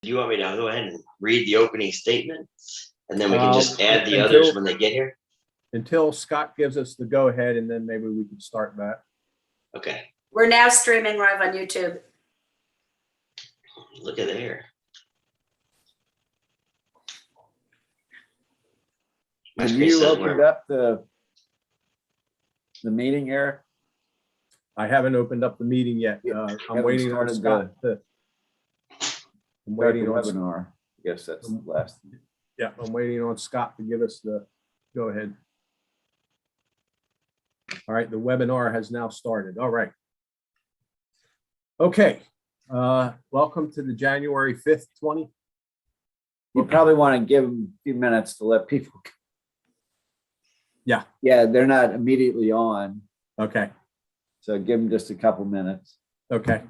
do you want me to go ahead and read the opening statement? And then we can just add the others when they get here? Until Scott gives us the go-ahead, and then maybe we can start that. Okay. We're now streaming live on YouTube. Look at there. Have you opened up the meeting, Eric? I haven't opened up the meeting yet. I'm waiting on Scott. I'm waiting on webinar. I guess that's the last. Yeah, I'm waiting on Scott to give us the go-ahead. All right, the webinar has now started. All right. Okay. Welcome to the January 5th, 20. You probably want to give them a few minutes to let people. Yeah. Yeah, they're not immediately on. Okay. So give them just a couple minutes. Okay.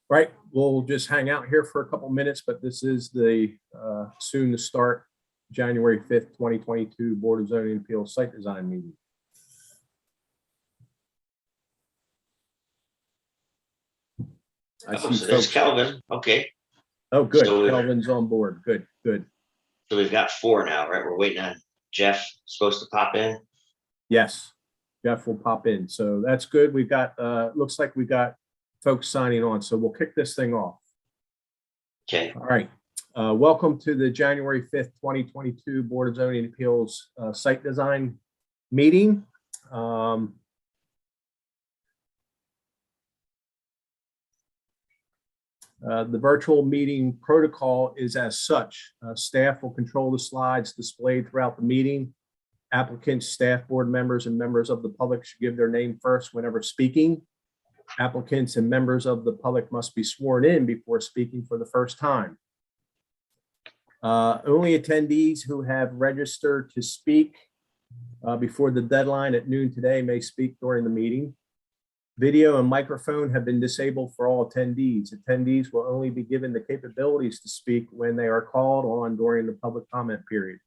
Right. We'll just hang out here for a couple minutes, but this is the soon to start January 5th, 2022 Board of Zoning Appeals Site Design meeting. So there's Kelvin. Okay. Oh, good. So Kelvin's on board. Good, good. So we've got 4 now, right? We're waiting on Jeff, supposed to pop in. Yes, Jeff will pop in. So that's good. We've got, looks like we've got folks signing on. So we'll kick this thing off. Okay. All right. Welcome to the January 5th, 2022 Board of Zoning Appeals Site Design meeting. The virtual meeting protocol is as such. Staff will control the slides displayed throughout the meeting. Applicants, staff, board members, and members of the public should give their name first whenever speaking. Applicants and members of the public must be sworn in before speaking for the first time. Only attendees who have registered to speak before the deadline at noon today may speak during the meeting. Video and microphone have been disabled for all attendees. Attendees will only be given the capabilities to speak when they are called on during the public comment period.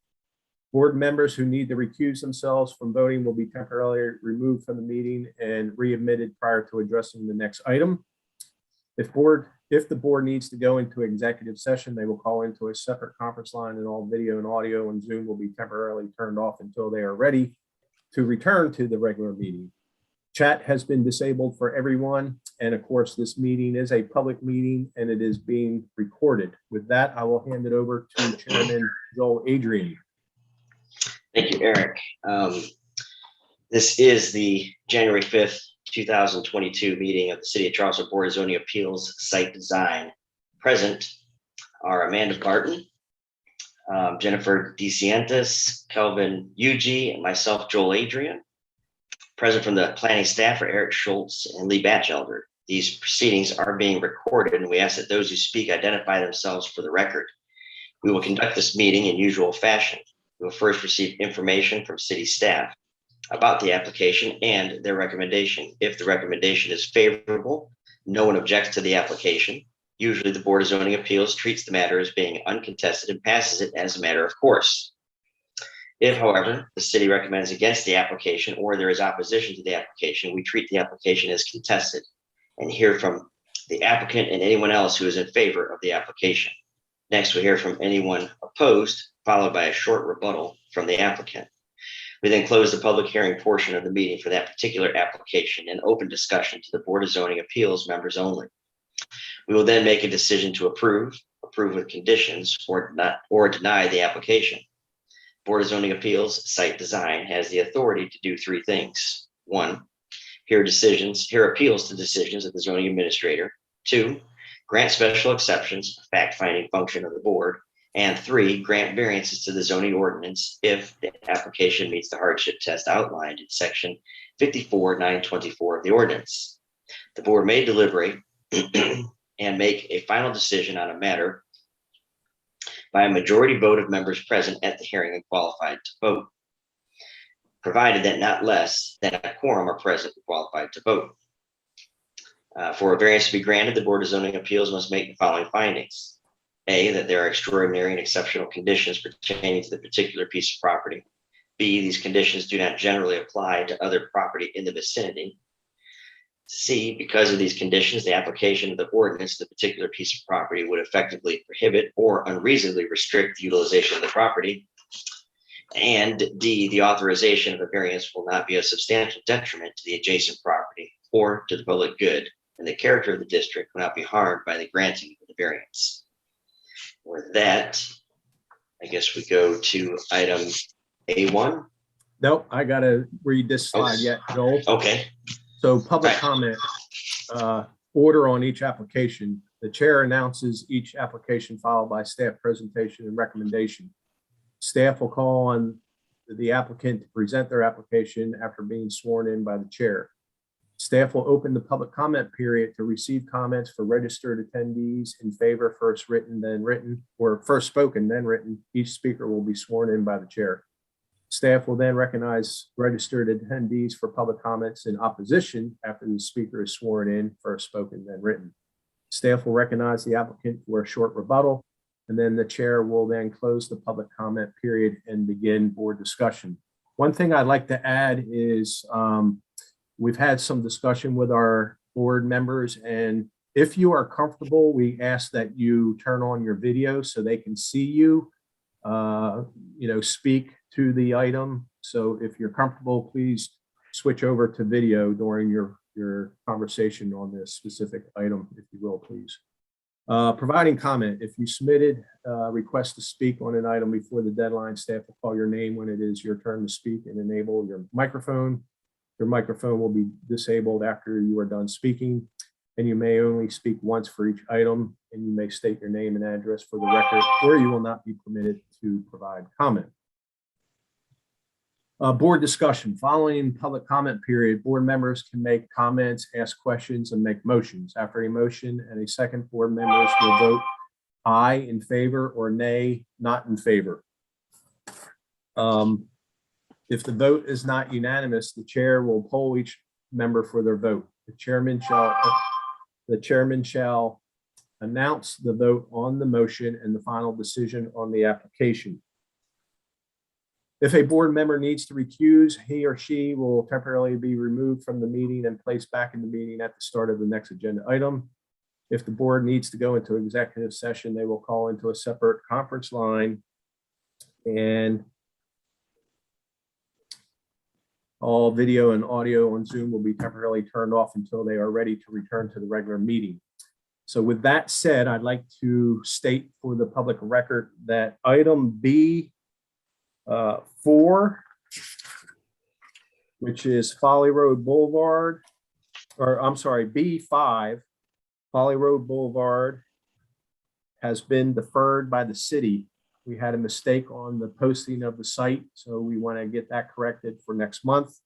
Board members who need to recuse themselves from voting will be temporarily removed from the meeting and readmitted prior to addressing the next item. If the board needs to go into executive session, they will call into a separate conference line, and all video and audio and Zoom will be temporarily turned off until they are ready to return to the regular meeting. Chat has been disabled for everyone. And of course, this meeting is a public meeting and it is being recorded. With that, I will hand it over to Chairman Joel Adrian. Thank you, Eric. This is the January 5th, 2022 meeting of the City of Charleston Board of Zoning Appeals Site Design. Present are Amanda Barton, Jennifer DeCientis, Kelvin Yuji, and myself, Joel Adrian. Present from the planning staff are Eric Schultz and Lee Batchelder. These proceedings are being recorded, and we ask that those who speak identify themselves for the record. We will conduct this meeting in usual fashion. We will first receive information from city staff about the application and their recommendation. If the recommendation is favorable, no one objects to the application. Usually the Board of Zoning Appeals treats the matter as being uncontested and passes it as a matter of course. If, however, the city recommends against the application or there is opposition to the application, we treat the application as contested and hear from the applicant and anyone else who is in favor of the application. Next, we hear from anyone opposed, followed by a short rebuttal from the applicant. We then close the public hearing portion of the meeting for that particular application and open discussion to the Board of Zoning Appeals members only. We will then make a decision to approve with conditions, or deny the application. Board of Zoning Appeals Site Design has the authority to do 3 things. 1, hear appeals to decisions of the zoning administrator. 2, grant special exceptions, a fact-finding function of the board. And 3, grant variances to the zoning ordinance if the application meets the hardship test outlined in section 54-924 of the ordinance. The board may deliberate and make a final decision on a matter by a majority vote of members present at the hearing and qualified to vote, provided that not less than a quorum are present and qualified to vote. For a variance to be granted, the Board of Zoning Appeals must make the following findings. A, that there are extraordinary and exceptional conditions pertaining to the particular piece of property. B, these conditions do not generally apply to other property in the vicinity. C, because of these conditions, the application of the ordinance to the particular piece of property would effectively prohibit or unreasonably restrict the utilization of the property. And D, the authorization of a variance will not be a substantial detriment to the adjacent property or to the public good, and the character of the district will not be harmed by the granting of the variance. With that, I guess we go to item A1. Nope, I gotta read this slide yet, Joel. Okay, So public Right. comment, order on each application. The chair announces each application followed by staff presentation and recommendation. Staff will call on the applicant to present their application after being sworn in by the chair. Staff will open the public comment period to receive comments for registered attendees in favor, first written, then written, or first spoken, then written. Each speaker will be sworn in by the chair. Staff will then recognize registered attendees for public comments in opposition after the speaker is sworn in, first spoken, then written. Staff will recognize the applicant for a short rebuttal, and then the chair will then close the public comment period and begin board discussion. One thing I'd like to add is we've had some discussion with our board members, and if you are comfortable, we ask that you turn on your video so they can see you, speak to the item. So if you're comfortable, please switch over to video during your conversation on this specific item, if you will, please. Providing comment, if you submitted a request to speak on an item before the deadline, staff will call your name when it is your turn to speak and enable your microphone. Your microphone will be disabled after you are done speaking, and you may only speak once for each item, and you may state your name and address for the record, or you will not be permitted to provide comment. Board discussion. Following public comment period, board members can make comments, ask questions, and make motions. After a motion and a second, board members will vote aye in favor or nay, not in favor. If the vote is not unanimous, the chair will poll each member for their vote. The chairman shall announce the vote on the motion and the final decision on the application. If a board member needs to recuse, he or she will temporarily be removed from the meeting and placed back in the meeting at the start of the next agenda item. If the board needs to go into executive session, they will call into a separate conference line, and all video and audio on Zoom will be temporarily turned off until they are ready to return to the regular meeting. So with that said, I'd like to state for the public record that item B4, which is Folly Road Boulevard, or I'm sorry, B5, Folly Road Boulevard, has been deferred by the city. We had a mistake on the posting of the site, so we want to get that corrected for next month.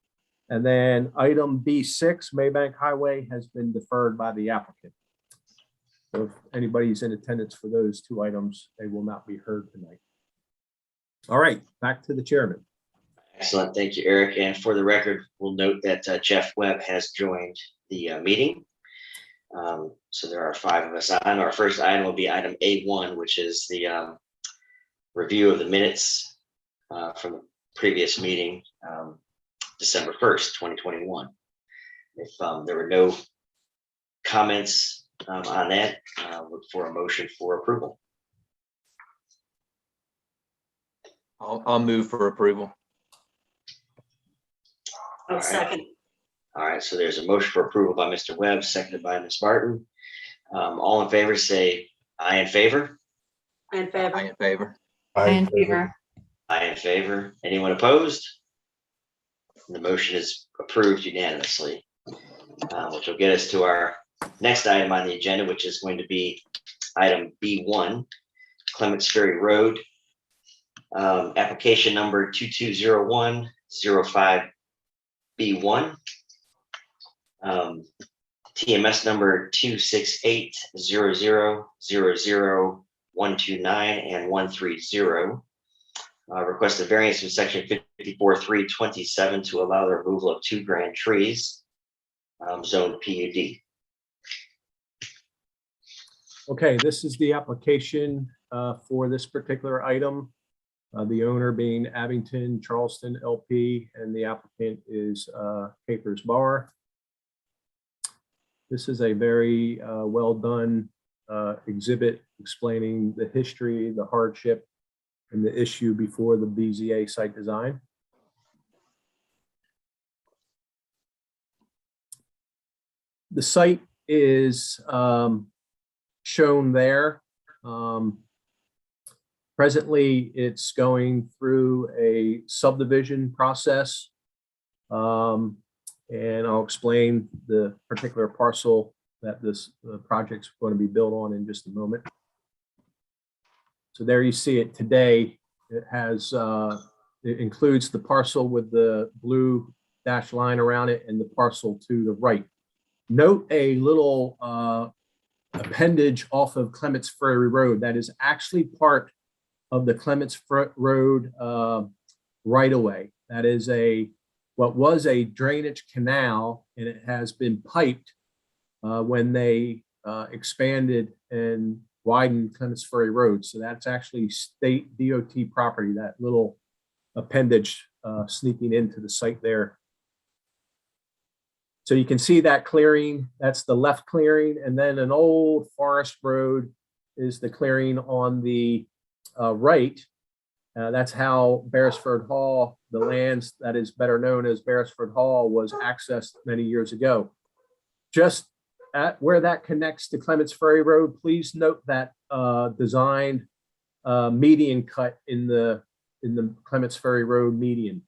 And then item B6, Maybank Highway, has been deferred by the applicant. So if anybody's in attendance for those two items, they will not be heard tonight. All right, back to the chairman. excellent. Thank you, Eric. And for the record, we'll note that Jeff Webb has joined the meeting. So there are 5 of us on. Our first item will be item A1, which is the review of the minutes from the previous meeting, December 1st, 2021. If there were no comments on that, look for a motion for approval. I'll move for approval. I'll second. All right, so there's a motion for approval by Mr. Webb, seconded by Ms. Martin. All in favor, say aye in favor. In favor. I in favor. In favor. Aye in favor. Anyone opposed? The motion is approved unanimously, which will get us to our next item on the agenda, which is going to be item B1, Clements Ferry Road, application number 220105B1, TMS number 26800000129 and 130. Request a variance from section 54.327 to allow the removal of 2 grand trees, zoned PUD. Okay, this is the application for this particular item. The owner being Abington Charleston LP, and the applicant is Capers Bar. This is a very well done exhibit explaining the history, the hardship, and the issue before the BZA site design. The site is shown there. Presently, it's going through a subdivision process. And I'll explain the particular parcel that this project's going to be built on in just a moment. So there you see it today. It has, it includes the parcel with the blue dashed line around it and the parcel to the right. Note a little appendage off of Clements Ferry Road that is actually part of the Clements Road right of way. That is what was a drainage canal, and it has been piped when they expanded and widened Clements Ferry Road. So that's actually state DOT property, that little appendage sneaking into the site there. So you can see that clearing, that's the left clearing, and then an old forest road is the clearing on the right. That's how Beresford Hall, the lands that is better known as Beresford Hall, was accessed many years ago. Just at where that connects to Clements Ferry Road, please note that designed median cut in the Clements Ferry Road median.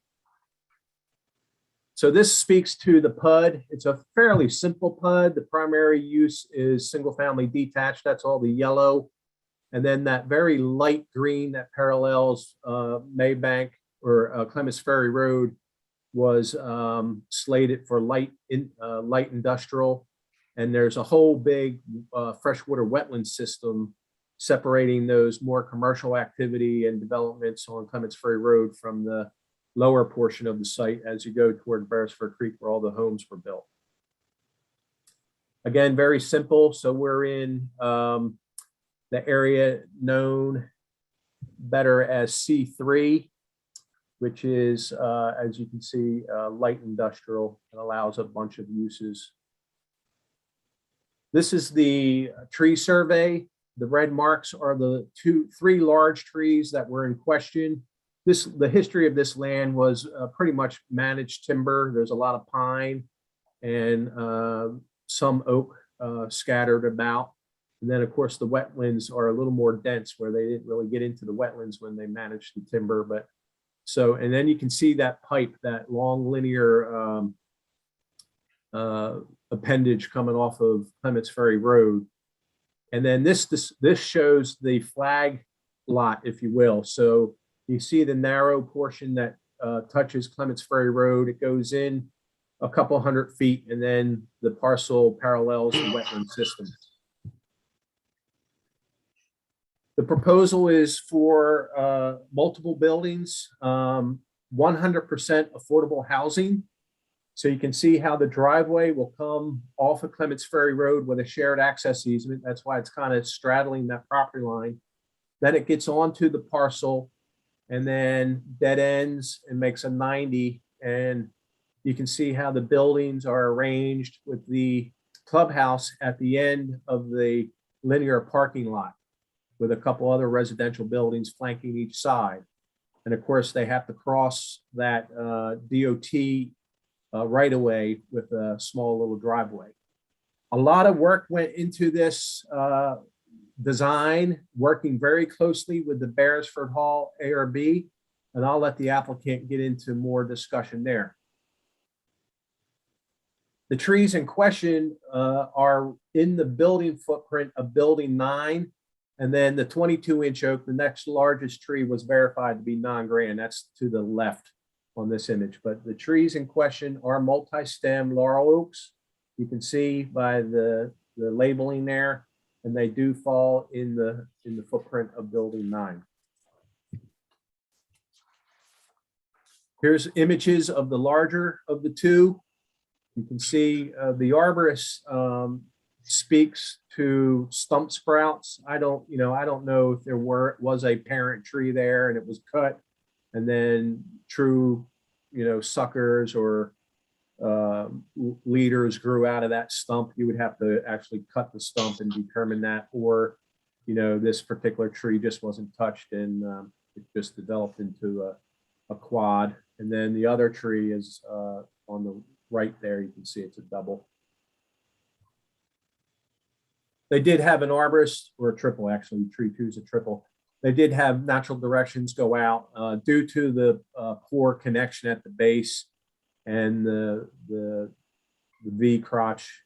So this speaks to the PUD. It's a fairly simple PUD. The primary use is single family detached. That's all the yellow. And then that very light green that parallels Maybank or Clements Ferry Road was slated for light industrial. And there's a whole big freshwater wetland system separating those more commercial activity and developments on Clements Ferry Road from the lower portion of the site as you go toward Beresford Creek where all the homes were built. Again, very simple. So we're in the area known better as C3, which is, as you can see, light industrial and allows a bunch of uses. This is the tree survey. The red marks are the three large trees that were in question. The history of this land was pretty much managed timber. There's a lot of pine and some oak scattered about. And then, of course, the wetlands are a little more dense where they didn't really get into the wetlands when they managed the timber. But so, and then you can see that pipe, that long linear appendage coming off of Clements Ferry Road. And then this shows the flag lot, if you will. So you see the narrow portion that touches Clements Ferry Road. It goes in a couple hundred feet, and then the parcel parallels the wetland system. The proposal is for multiple buildings, 100% affordable housing. So you can see how the driveway will come off of Clements Ferry Road with a shared access easement. That's why it's kind of straddling that property line. Then it gets onto the parcel and then dead ends and makes a 90. And you can see how the buildings are arranged with the clubhouse at the end of the linear parking lot, with a couple other residential buildings flanking each side. And of course, they have to cross that DOT right away with a small little driveway. A lot of work went into this design, working very closely with the Beresford Hall ARB, and I'll let the applicant get into more discussion there. The trees in question are in the building footprint of Building 9. And then the 22-inch oak, the next largest tree, was verified to be non-grand. That's to the left on this image. But the trees in question are multi-stem laurel oaks. You can see by the labeling there, and they do fall in the footprint of Building 9. Here's images of the larger of the two. You can see the arborist speaks to stump sprouts. I don't know if there was a parent tree there and it was cut, and then true, suckers or leaders grew out of that stump. You would have to actually cut the stump and determine that, or, this particular tree just wasn't touched and it just developed into a quad. And then the other tree is on the right there. You can see it's a double. They did have an arborist, or a triple, actually. Tree 2 is a triple. They did have natural directions go out due to the poor connection at the base and the V crotch,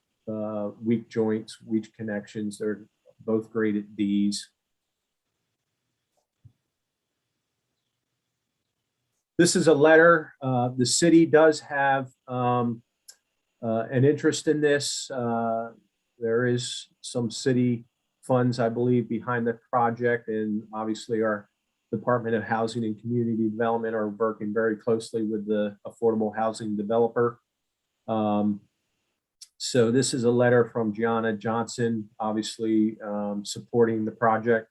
weak joints, weak connections. They're both graded Ds. This is a letter. The city does have an interest in this. There is some city funds, I believe, behind the project, and obviously our Department of Housing and Community Development are working very closely with the affordable housing developer. So this is a letter from Gianna Johnson, obviously supporting the project.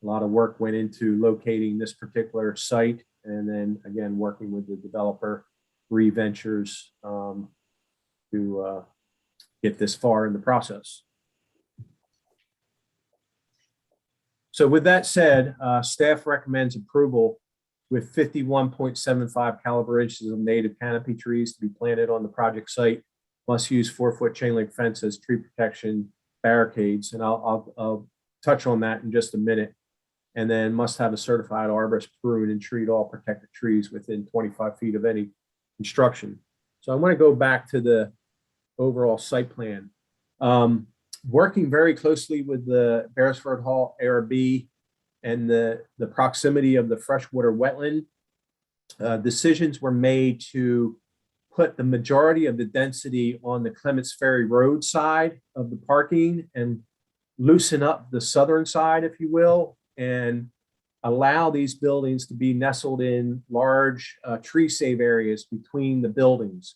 A lot of work went into locating this particular site, and then again, working with the developer, Ventures, to get this far in the process. So with that said, staff recommends approval with 51.75 caliber inches of native canopy trees to be planted on the project site. Must use 4-foot chain link fence as tree protection barricades. And I'll touch on that in just a minute. And then must have a certified arborist prune and treat all protected trees within 25 feet of any construction. So I want to go back to the overall site plan. Working very closely with the Beresford Hall ARB and the proximity of the freshwater wetland, decisions were made to put the majority of the density on the Clements Ferry Road side of the parking and loosen up the southern side, if you will, and allow these buildings to be nestled in large tree save areas between the buildings.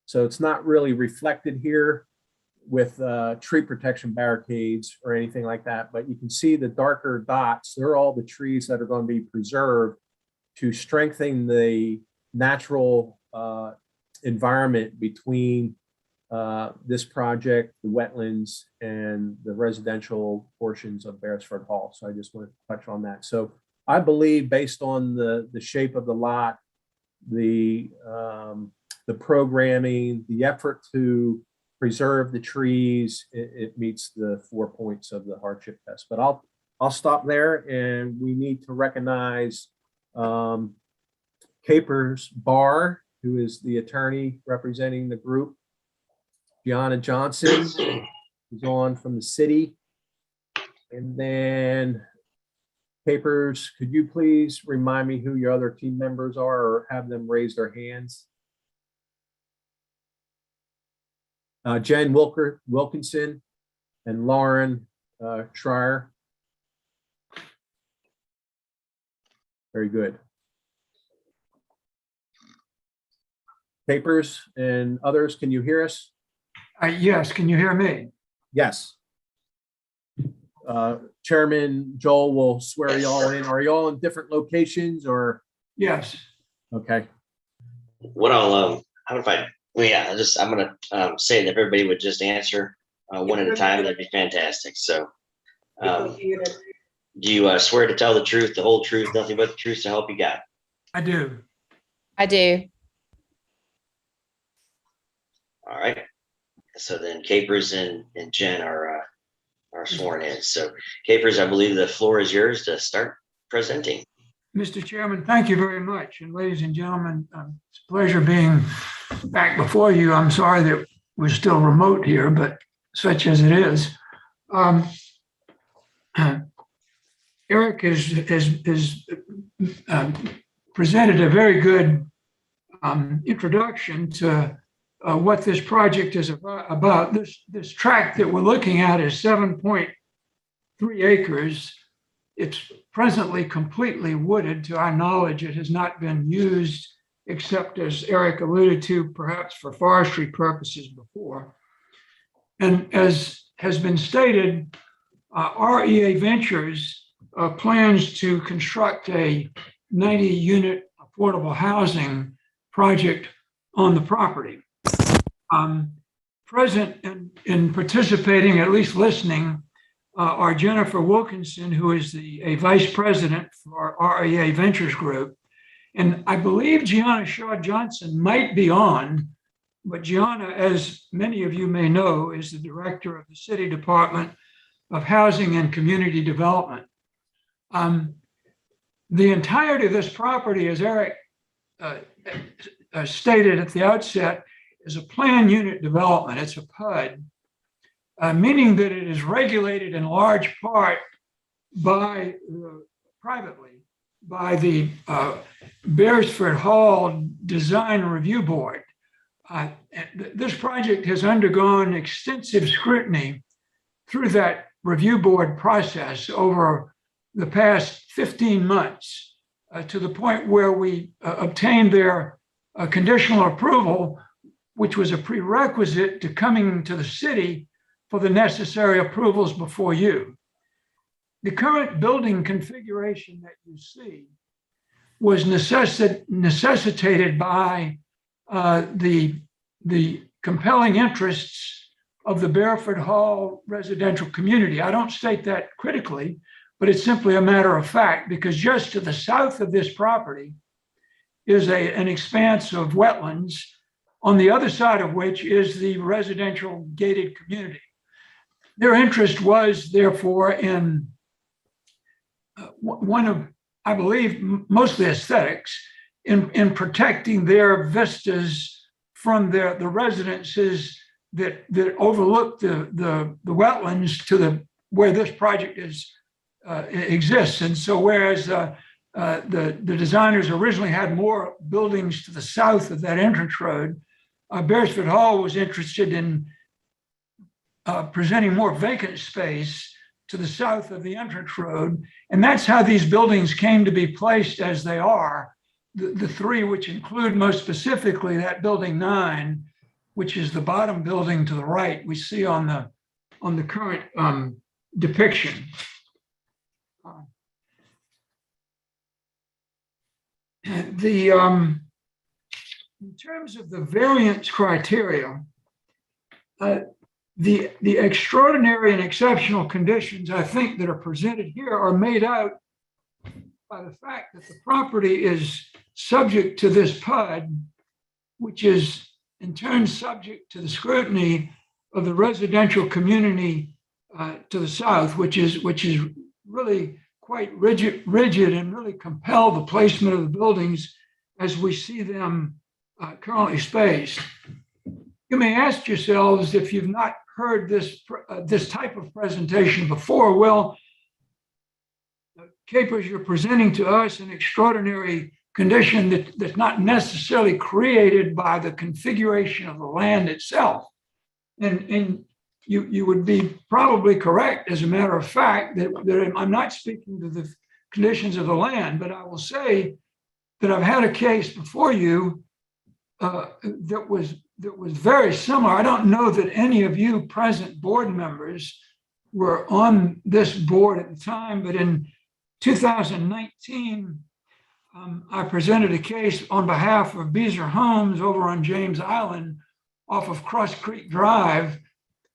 So it's not really reflected here with tree protection barricades or anything like that, but you can see the darker dots. They're all the trees that are going to be preserved to strengthen the natural environment between this project, the wetlands, and the residential portions of Beresford Hall. So I just want to touch on that. So I believe, based on the shape of the lot, the programming, the effort to preserve the trees, it meets the 4 points of the hardship test. But I'll stop there, and we need to recognize Capers Barr, who is the attorney representing the group. Gianna Johnson is on from the city. And then Capers, could you please remind me who your other team members are, or have them raise their hands? Jen Wilkinson and Lauren Schreier. Very good. Capers and others, can you hear us? Yes, can you hear me? Yes. Chairman Joel will swear you all in. Are you all in different locations, or? Yes. Okay. What I'll, how if I, well, yeah, I'm going to say that if everybody would just answer one at a time, that'd be fantastic. So do you swear to tell the truth, the whole truth, nothing but the truth, so help you God? I do. I do. All right. So then Capers and Jen are sworn in. So Capers, I believe the floor is yours to start presenting. Mr. Chairman, thank you very much. And ladies and gentlemen, it's a pleasure being back before you. I'm sorry that we're still remote here, but such as it is. Eric has presented a very good introduction to what this project is about. This tract that we're looking at is 7.3 acres. It's presently completely wooded. To our knowledge, it has not been used except, as Eric alluded to, perhaps for forestry purposes before. And as has been stated, REA Ventures plans to construct a 90-unit affordable housing project on the property. Present and participating, at least listening, are Jennifer Wilkinson, who is a vice president for REA Ventures Group. And I believe Gianna Shaw Johnson might be on, but Gianna, as many of you may know, is the director of the City Department of Housing and Community Development. The entirety of this property, as Eric stated at the outset, is a planned unit development. It's a PUD, meaning that it is regulated in large part by privately by the Beresford Hall Design Review Board. This project has undergone extensive scrutiny through that review board process over the past 15 months to the point where we obtained their conditional approval, which was a prerequisite to coming to the city for the necessary approvals before you. The current building configuration that you see was necessitated by the compelling interests of the Beresford Hall residential community. I don't state that critically, but it's simply a matter of fact, because just to the south of this property is an expanse of wetlands, on the other side of which is the residential gated community. Their interest was therefore in one of, I believe, mostly aesthetics, in protecting their vistas from the residences that overlook the wetlands to where this project exists. And so whereas the designers originally had more buildings to the south of that entrance road, Beresford Hall was interested in presenting more vacant space to the south of the entrance road. And that's how these buildings came to be placed as they are. The three, which include most specifically that building 9, which is the bottom building to the right, we see on the current depiction. In terms of the variance criteria, the extraordinary and exceptional conditions, I think, that are presented here are made out by the fact that the property is subject to this PUD, which is in turn subject to the scrutiny of the residential community to the south, which is really quite rigid and really compel the placement of the buildings as we see them currently spaced. You may ask yourselves, if you've not heard this type of presentation before, well, Capers, you're presenting to us an extraordinary condition that's not necessarily created by the configuration of the land itself. And you would be probably correct, as a matter of fact, that I'm not speaking to the conditions of the land, but I will say that I've had a case before you that was very similar. I don't know that any of you present board members were on this board at the time, but in 2019, I presented a case on behalf of BZA Homes over on James Island off of Cross Creek Drive,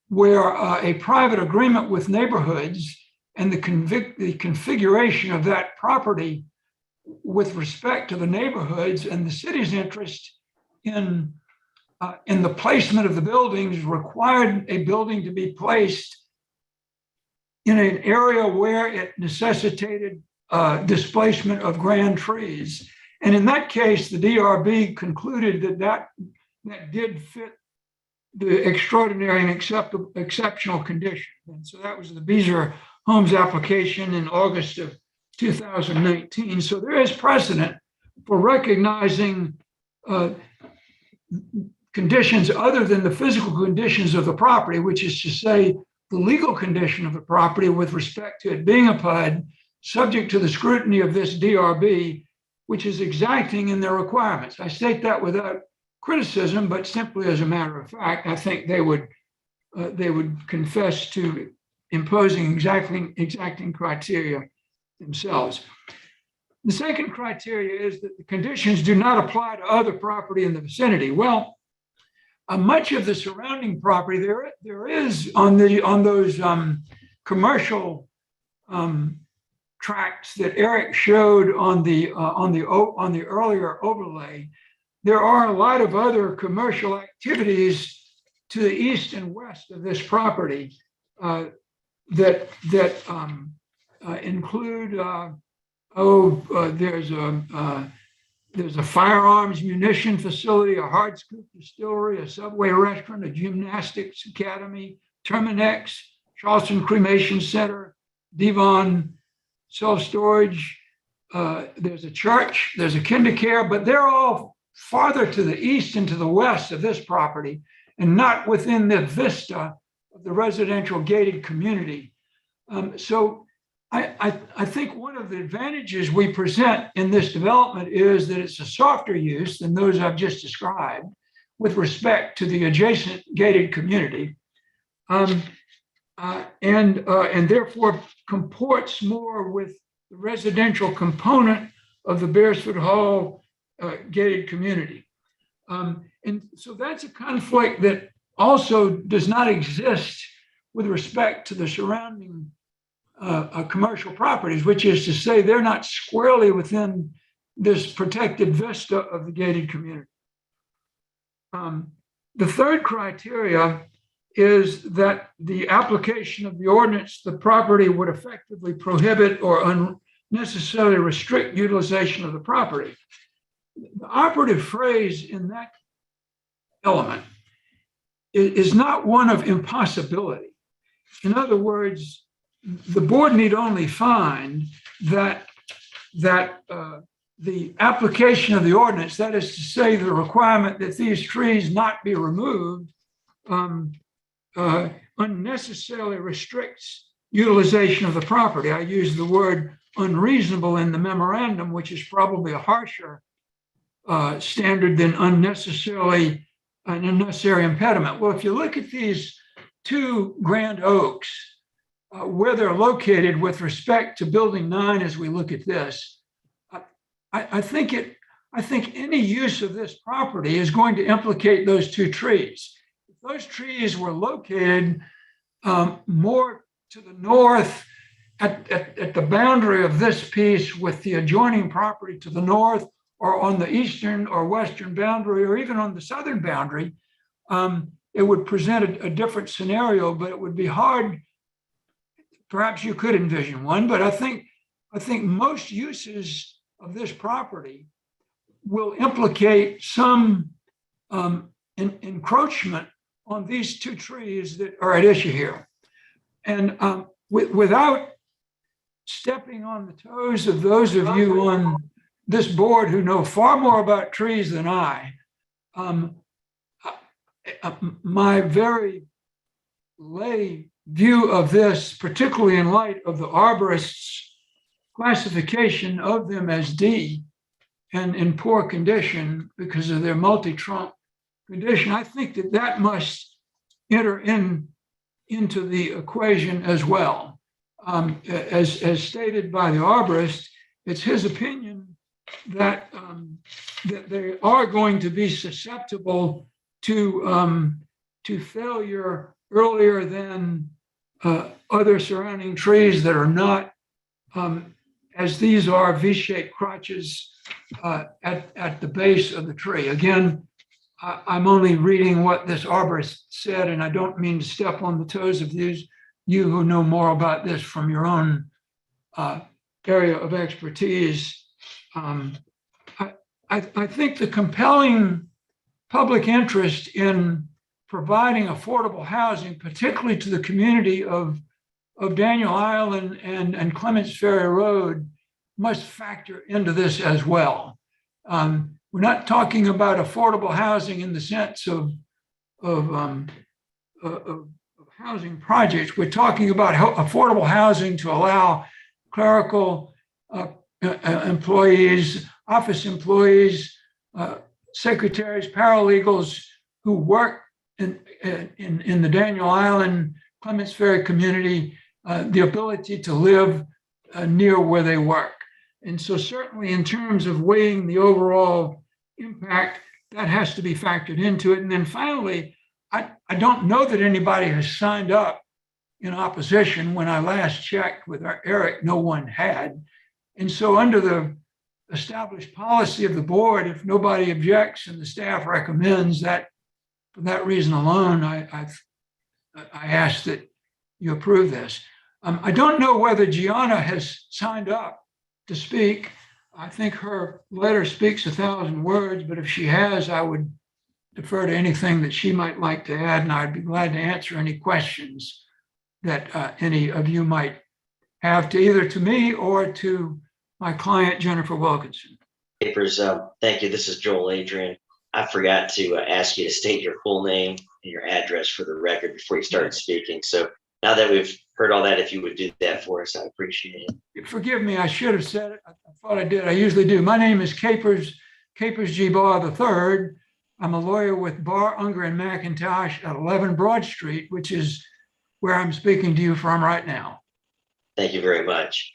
where a private agreement with neighborhoods and the configuration of that property with respect to the neighborhoods and the city's interest in the placement of the buildings required a building to be placed in an area where it necessitated displacement of grand trees. And in that case, the DRB concluded that did fit the extraordinary and exceptional condition. And so that was the BZA Homes application in August of 2019. So there is precedent for recognizing conditions other than the physical conditions of the property, which is to say the legal condition of the property with respect to it being a PUD, subject to the scrutiny of this DRB, which is exacting in their requirements. I state that without criticism, but simply as a matter of fact. I think they would confess to imposing exacting criteria themselves. The second criteria is that the conditions do not apply to other property in the vicinity. Well, much of the surrounding property, there is on those commercial tracts that Eric showed on the earlier overlay. There are a lot of other commercial activities to the east and west of this property that include there's a firearms munition facility, a hard scoop distillery, a Subway restaurant, a gymnastics academy, Terminex, Charleston Cremation Center, Devon self-storage. There's a church, there's a KinderCare, but they're all farther to the east and to the west of this property and not within the vista of the residential gated community. So I think one of the advantages we present in this development is that it's a softer use than those I've just described with respect to the adjacent gated community, and therefore comports more with the residential component of the Beresford Hall gated community. And so that's a conflict that also does not exist with respect to the surrounding commercial properties, which is to say they're not squarely within this protected vista of the gated community. The third criteria is that the application of the ordinance, the property would effectively prohibit or unnecessarily restrict utilization of the property. The operative phrase in that element is not one of impossibility. In other words, the board need only find that the application of the ordinance, that is to say the requirement that these trees not be removed, unnecessarily restricts utilization of the property. I use the word unreasonable in the memorandum, which is probably a harsher standard than unnecessarily an unnecessary impediment. Well, if you look at these two grand oaks, where they're located with respect to Building 9, as we look at this, I think any use of this property is going to implicate those two trees. If those trees were located more to the north at the boundary of this piece with the adjoining property to the north, or on the eastern or western boundary, or even on the southern boundary, it would present a different scenario, but it would be hard. Perhaps you could envision one, but I think most uses of this property will implicate some encroachment on these two trees that are at issue here. And without stepping on the toes of those of you on this board who know far more about trees than I, my very lay view of this, particularly in light of the arborists' classification of them as D and in poor condition because of their multi-trunk condition, I think that must enter into the equation as well. As stated by the arborist, it's his opinion that they are going to be susceptible to failure earlier than other surrounding trees that are not, as these are, V-shaped crotches at the base of the tree. Again, I'm only reading what this arborist said, and I don't mean to step on the toes of you who know more about this from your own area of expertise. I think the compelling public interest in providing affordable housing, particularly to the community of Daniel Island and Clements Ferry Road, must factor into this as well. We're not talking about affordable housing in the sense of housing projects. We're talking about affordable housing to allow clerical employees, office employees, secretaries, paralegals who work in the Daniel Island, Clements Ferry community, the ability to live near where they work. And so certainly in terms of weighing the overall impact, that has to be factored into it. And then finally, I don't know that anybody has signed up in opposition. When I last checked with Eric, no one had. And so under the established policy of the board, if nobody objects and the staff recommends that, for that reason alone, I ask that you approve this. I don't know whether Gianna has signed up to speak. I think her letter speaks 1,000 words, but if she has, I would defer to anything that she might like to add, and I'd be glad to answer any questions that any of you might have to either to me or to my client, Jennifer Wilkinson. Papers, thank you. This is Joel Adrian. I forgot to ask you to state your full name and your address for the record before you started speaking. So now that we've heard all that, if you would do that for us, I appreciate it. Forgive me, I should have said it. I thought I did. I usually do. My name is Capers G. Barr III. I'm a lawyer with Barr, Unger, and McIntosh at 11 Broad Street, which is where I'm speaking to you from right now. Thank you very much.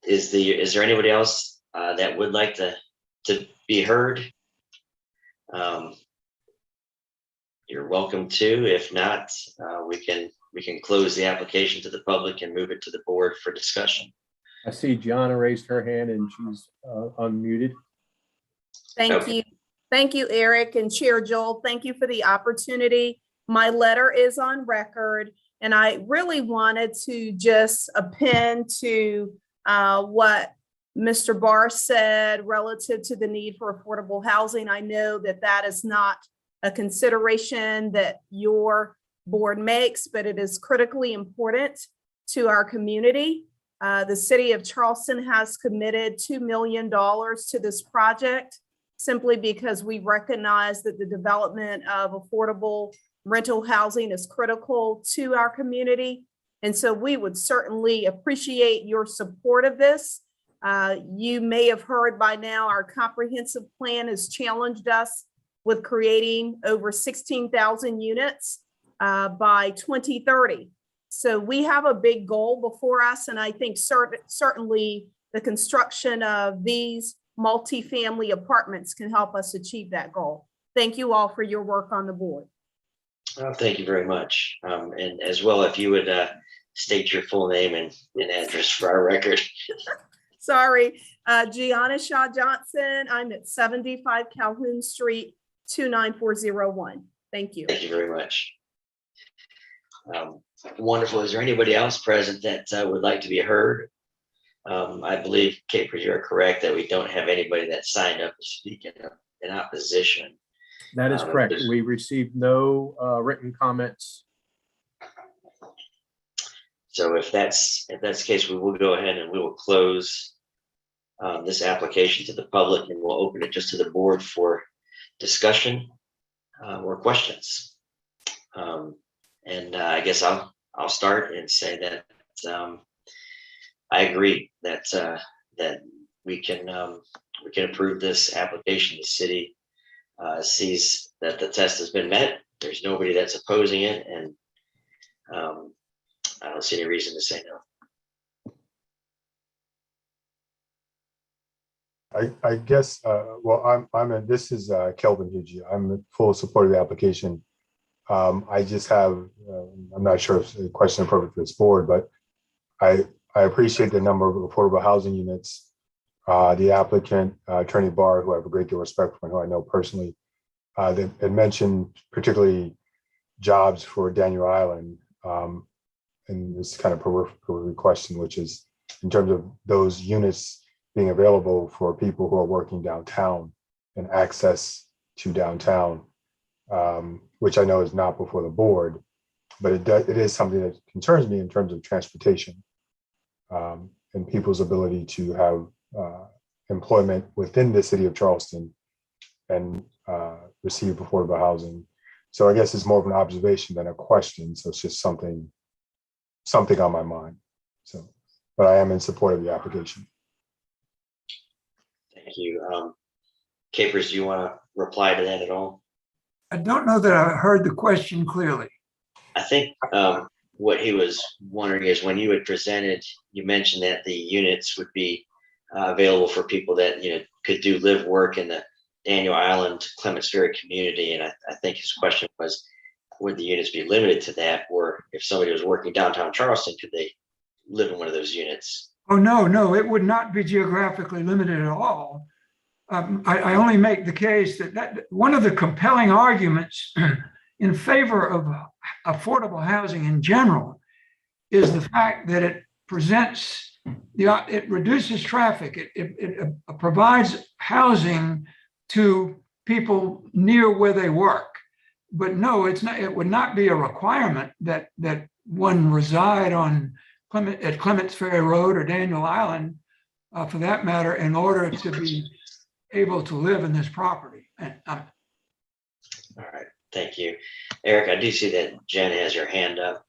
Is there anybody else that would like to be heard? You're welcome to. If not, we can close the application to the public and move it to the board for discussion. I see Gianna raised her hand and she's unmuted. Thank Okay. you. Thank you, Eric and Chair Joel. Thank you for the opportunity. My letter is on record, and I really wanted to just append to what Mr. Barr said relative to the need for affordable housing. I know that that is not a consideration that your board makes, but it is critically important to our community. The city of Charleston has committed $2 million to this project simply because we recognize that the development of affordable rental housing is critical to our community. And so we would certainly appreciate your support of this. You may have heard by now, our comprehensive plan has challenged us with creating over 16,000 units by 2030. So we have a big goal before us, and I think certainly the construction of these multifamily apartments can help us achieve that goal. Thank you all for your work on the board. Thank you very much. And as well, if you would state your full name and address for our record. Sorry, Gianna Shaw Johnson. I'm at 75 Calhoun Street, 29401. Thank you. Thank you very much. Wonderful. Is there anybody else present that would like to be heard? I believe, Capers, you're correct that we don't have anybody that signed up to speak in opposition. That is correct. We received no written comments. So if that's the case, we will go ahead and we will close this application to the public, and we'll open it just to the board for discussion or questions. And I guess I'll start and say that I agree that that we can approve this application. The city sees that the test has been met. There's nobody that's opposing it, and I don't see any reason to say no. I guess, well, this is Kelvin Hugie. I'm in full support of the application. I just have, I'm not sure if the question is appropriate for this board, but I appreciate the number of affordable housing units. The applicant, Attorney Barr, who I have a great deal of respect for and who I know personally, they had mentioned particularly jobs for Daniel Island. And this kind of peripheral question, which is in terms of those units being available for people who are working downtown and access to downtown, which I know is not before the board, but it is something that concerns me in terms of transportation and people's ability to have employment within the city of Charleston and receive affordable housing. So I guess it's more of an observation than a question. So it's just something on my mind. So, but I am in support of the application. Thank you. Capers, do you want to reply to that at all? I don't know that I heard the question clearly. I think what he was wondering is when you had presented, you mentioned that the units would be available for people that could do live work in Daniel Island, Clements Ferry community, and I think his question was, would the units be limited to that, or if somebody was working downtown Charleston, could they live in one of those units? Oh, no, it would not be geographically limited at all. I only make the case that one of the compelling arguments in favor of affordable housing in general is the fact that it reduces traffic. It provides housing to people near where they work. But no, it's not. It would not be a requirement that one reside at Clements Ferry Road or Daniel Island, for that matter, in order to be able to live in this property. All right, thank you. Eric, I do see that Jen has her hand up.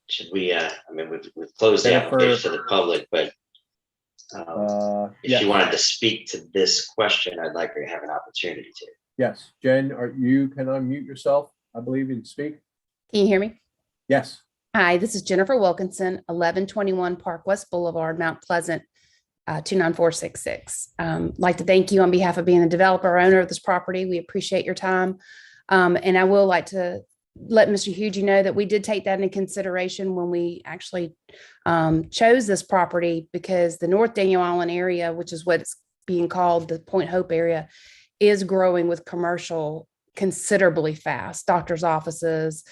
Should we, I mean, we've closed the Jennifer. application to the public, but if Yes. she wanted to speak to this question, I'd like her to have an opportunity to. Yes, Jen, you can unmute yourself, I believe, and speak. Can you hear me? Yes. Hi, this is Jennifer Wilkinson, 1121 Park West Boulevard, Mount Pleasant, 29466. Like to thank you on behalf of being the developer owner of this property. We appreciate your time. And I will like to let Mr. Hugie know that we did take that into consideration when we actually chose this property, because the North Daniel Island area, which is what's being called the Point Hope area, is growing with commercial considerably fast, doctor's offices,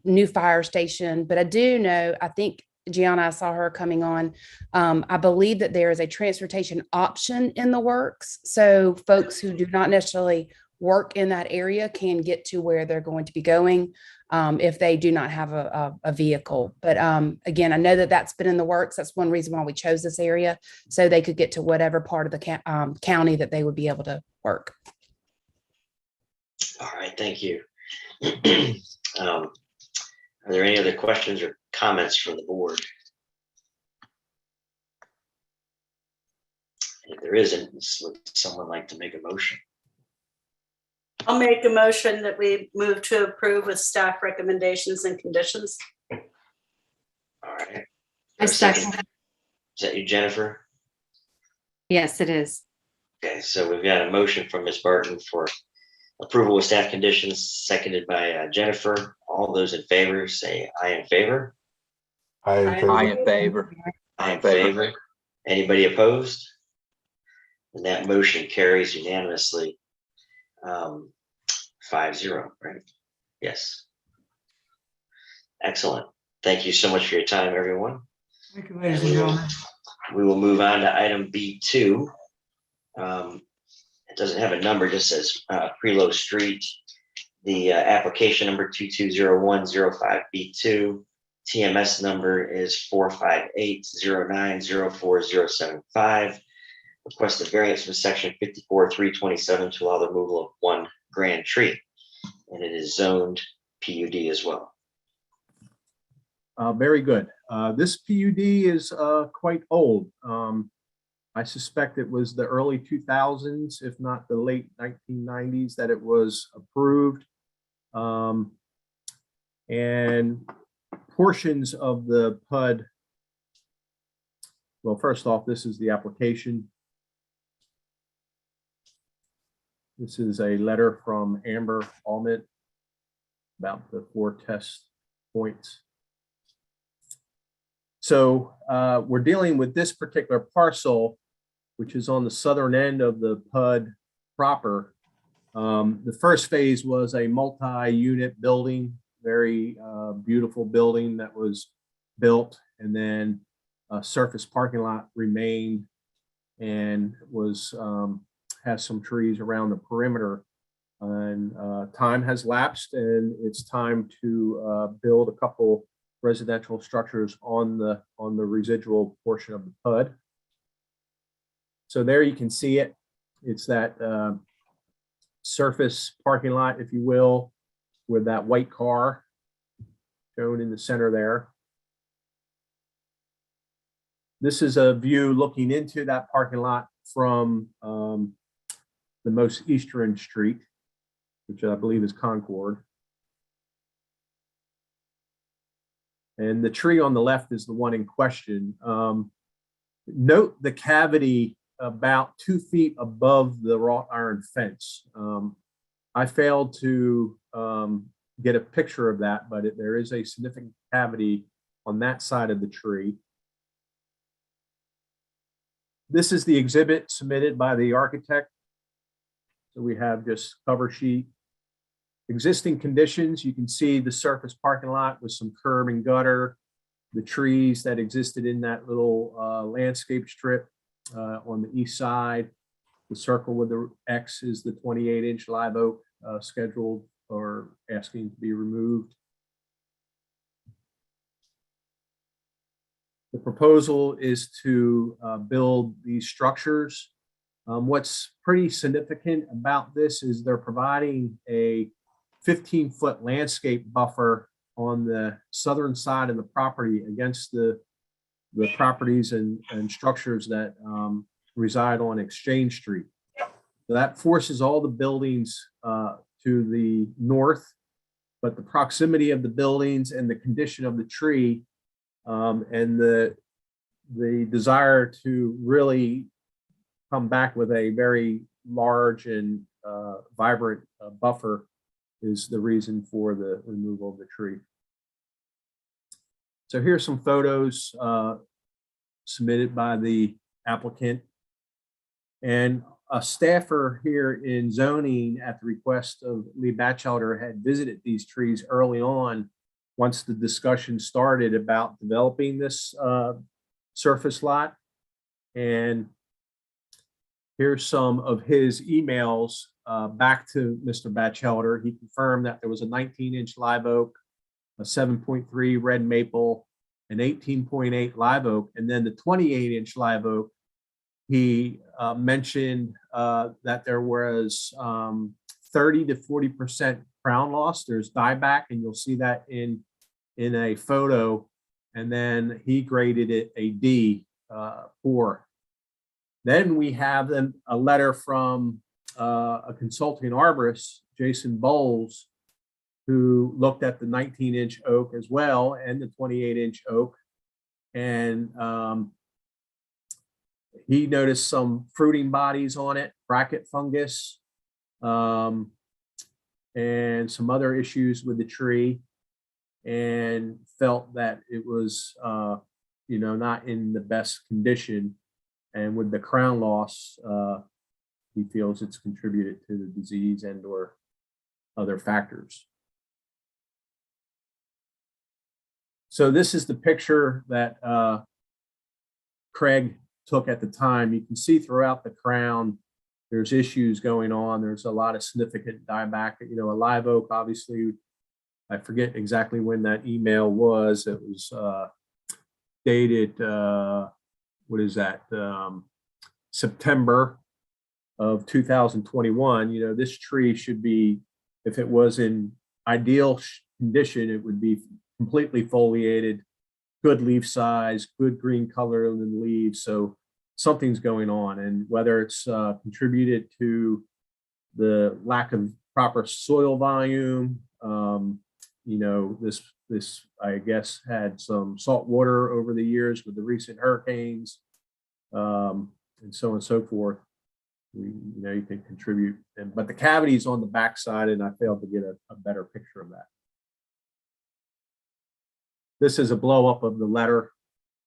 new fire station. But I do know, I think Gianna, I saw her coming on. I believe that there is a transportation option in the works. So folks who do not necessarily work in that area can get to where they're going to be going if they do not have a vehicle. But again, I know that that's been in the works. That's one reason why we chose this area, so they could get to whatever part of the county that they would be able to work. All right, thank you. Are there any other questions or comments from the board? If there isn't, would someone like to make a motion? I'll make a motion that we move to approve with staff recommendations and conditions. All right. I second. Is that you, Jennifer? Yes, it is. Okay, so we've got a motion from Ms. Barton for approval with staff conditions, seconded by Jennifer. All those in favor say aye in favor. I I in favor. Aye in favor. Anybody opposed? And that motion carries unanimously. 5-0, right? Yes. Excellent. Thank you so much for your time, everyone. Thank you, ladies and gentlemen. We will move on to item B2. It doesn't have a number, it just says Prelow Street. The application number 220105B2. TMS number is 45809040075. Requested variance from section 54.327 to allow the removal of one grand tree. And it is zoned PUD as well. Very good. This PUD is quite old. I suspect it was the early 2000s, if not the late 1990s, that it was approved. And portions of the PUD, well, first off, this is the application. This is a letter from Amber Almond about the 4 test points. So we're dealing with this particular parcel, which is on the southern end of the PUD proper. The first phase was a multi-unit building, very beautiful building that was built, and then a surface parking lot remained and was has some trees around the perimeter. And time has lapsed, and it's time to build a couple residential structures on the residual portion of the PUD. So there you can see it. It's that surface parking lot, if you will, with that white car shown in the center there. This is a view looking into that parking lot from the most eastern street, which I believe is Concord. And the tree on the left is the one in question. Note the cavity about 2 feet above the wrought iron fence. I failed to get a picture of that, but there is a significant cavity on that side of the tree. This is the exhibit submitted by the architect. So we have just cover sheet. Existing conditions, you can see the surface parking lot with some curb and gutter, the trees that existed in that little landscape strip on the east side. The circle with the X is the 28-inch live oak scheduled or asking to be removed. The proposal is to build these structures. What's pretty significant about this is they're providing a 15-foot landscape buffer on the southern side of the property against the properties and structures that reside on Exchange Street. So that forces all the buildings to the north, but the proximity of the buildings and the condition of the tree and the desire to really come back with a very large and vibrant buffer is the reason for the removal of the tree. So here's some photos submitted by the applicant. And a staffer here in zoning at the request of Lee Batchelder had visited these trees early on once the discussion started about developing this surface lot. And here's some of his emails back to Mr. Batchelder. He confirmed that there was a 19-inch live oak, a 7.3 red maple, an 18.8 live oak, and then the 28-inch live oak. He mentioned that there was 30 to 40% crown loss. There's dieback, and you'll see that in a photo. And then he graded it a D, 4. Then we have a letter from a consulting arborist, Jason Bowles, who looked at the 19-inch oak as well and the 28-inch oak. And he noticed some fruiting bodies on it, bracket fungus, and some other issues with the tree, and felt that it was, not in the best condition. And with the crown loss, he feels it's contributed to the disease and or other factors. So this is the picture that Craig took at the time. You can see throughout the crown, there's issues going on. There's a lot of significant dieback. A live oak, obviously, I forget exactly when that email was. It was dated, what is that? September of 2021. This tree should be, if it was in ideal condition, it would be completely foliated, good leaf size, good green color in the leaves. So something's going on, and whether it's contributed to the lack of proper soil volume, this I guess had some salt water over the years with the recent hurricanes, and so on and so forth. You can contribute, but the cavity's on the backside, and I failed to get a better picture of that. This is a blow up of the letter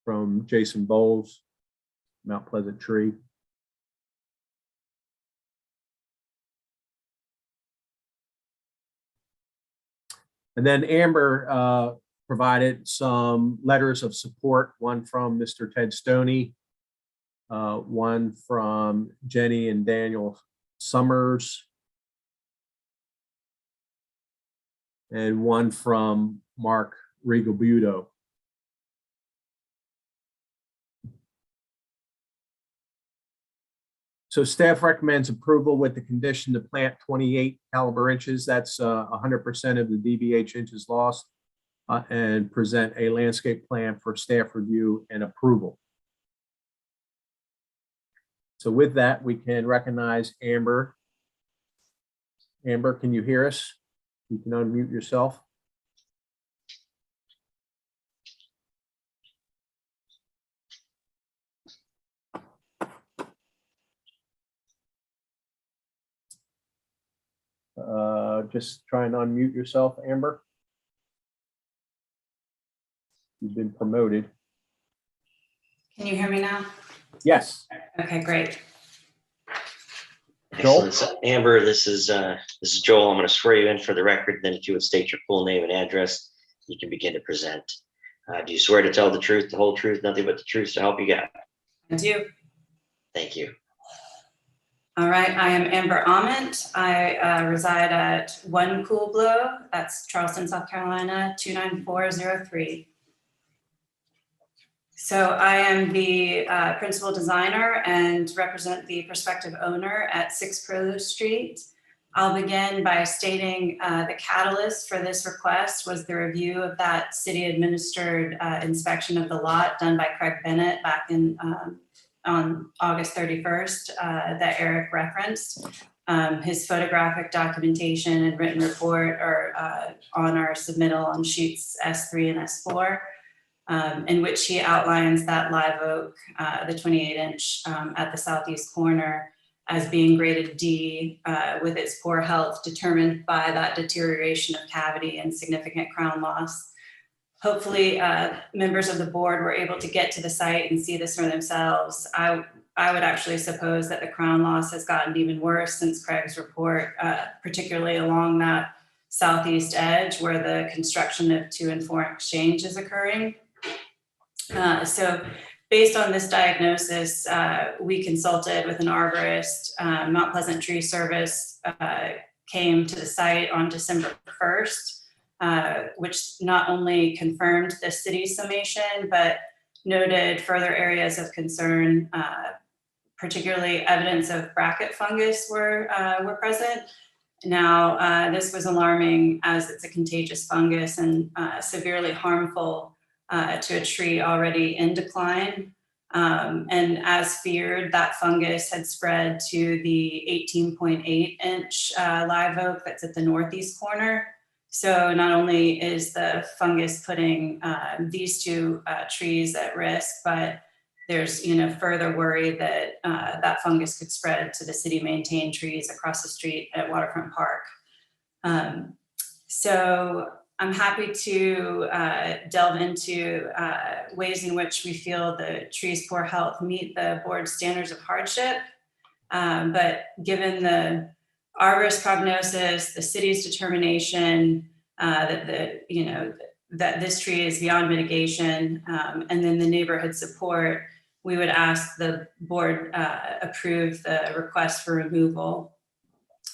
from Jason Bowles, Mount Pleasant tree. And then Amber provided some letters of support, one from Mr. Ted Stoney, one from Jenny and Daniel Summers, and one from Mark Rigobudo. So staff recommends approval with the condition to plant 28 caliber inches. That's 100% of the DBH inches lost, and present a landscape plan for staff review and approval. So with that, we can recognize Amber. Amber, can you hear us? You can unmute yourself. Just try and unmute yourself, Amber. You've been promoted. Can you hear me now? Yes. Okay, great. Joel? Excellent. So, Amber, this is Joel. I'm going to swear you in for the record. Then if you would state your full name and address, you can begin to present. Do you swear to tell the truth, the whole truth, nothing but the truth, so help you God? I do. Thank you. All right, I am Amber Ament. I reside at 1 Cool Blow, that's Charleston, South Carolina, 29403. So I am the principal designer and represent the prospective owner at 6 Prelude Street. I'll begin by stating the catalyst for this request was the review of that city administered inspection of the lot done by Craig Bennett back in on August 31st that Eric referenced. His photographic documentation and written report are on our submittal on sheets S3 and S4, in which he outlines that live oak, the 28-inch at the southeast corner, as being graded D with its poor health determined by that deterioration of cavity and significant crown loss. Hopefully, members of the board were able to get to the site and see this for themselves. I would actually suppose that the crown loss has gotten even worse since Craig's report, particularly along that southeast edge where the construction of 2 and 4 exchange is occurring. So based on this diagnosis, we consulted with an arborist. Mount Pleasant Tree Service came to the site on December 1st. Which not only confirmed the city's summation, but noted further areas of concern, particularly evidence of bracket fungus were present. Now, this was alarming as it's a contagious fungus and severely harmful to a tree already in decline. And as feared, that fungus had spread to the 18.8-inch live oak that's at the northeast corner. So not only is the fungus putting these 2 trees at risk, but there's further worry that that fungus could spread to the city maintained trees across the street at Waterfront Park. So I'm happy to delve into ways in which we feel the tree's poor health meet the board's standards of hardship. But given the arborist prognosis, the city's determination that this tree is beyond mitigation, and then the neighborhood support, we would ask the board approve the request for removal.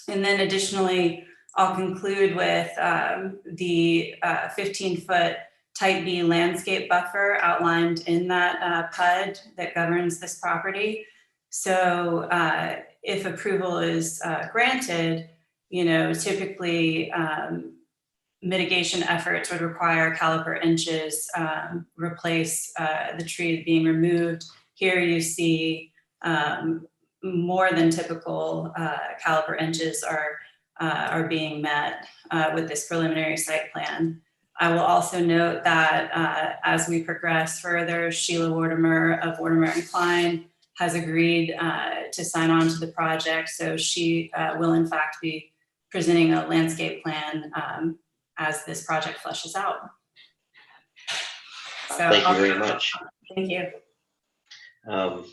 And then additionally, I'll conclude with the 15-foot type B landscape buffer outlined in that PUD that governs this property. So if approval is granted, typically mitigation efforts would require caliper inches, replace the tree being removed. Here you see more than typical caliper inches are being met with this preliminary site plan. I will also note that as we progress further, Sheila Wardemer of Wardemer & Klein has agreed to sign on to the project. So she will in fact be presenting a landscape plan as this project fleshes out. So Thank you very much. Thank you. I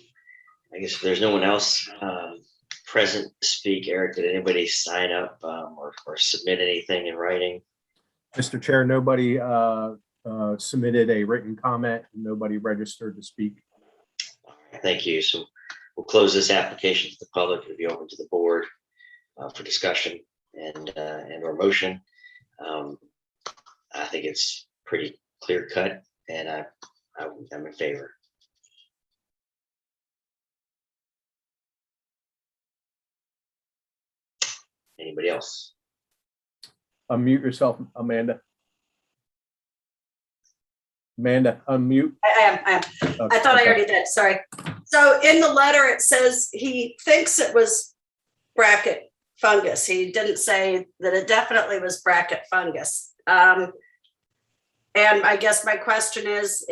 guess if there's no one else present to speak, Eric, did anybody sign up or submit anything in writing? Mr. Chair, nobody submitted a written comment. Nobody registered to speak. Thank you. So we'll close this application to the public. It'll be open to the board for discussion and or motion. I think it's pretty clear cut, and I'm in favor. Anybody else? Unmute yourself, Amanda. Amanda, unmute. I am. I thought I already did. Sorry. So in the letter, it says he thinks it was bracket fungus. He didn't say that it definitely was bracket fungus. And I guess my question is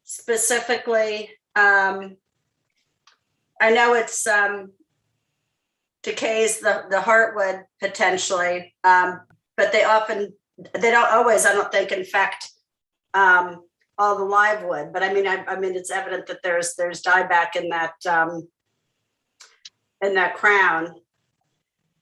specifically, I know it's decays the heartwood potentially, but they don't always, I don't think, infect all the live wood. But I mean, it's evident that there's dieback in that crown.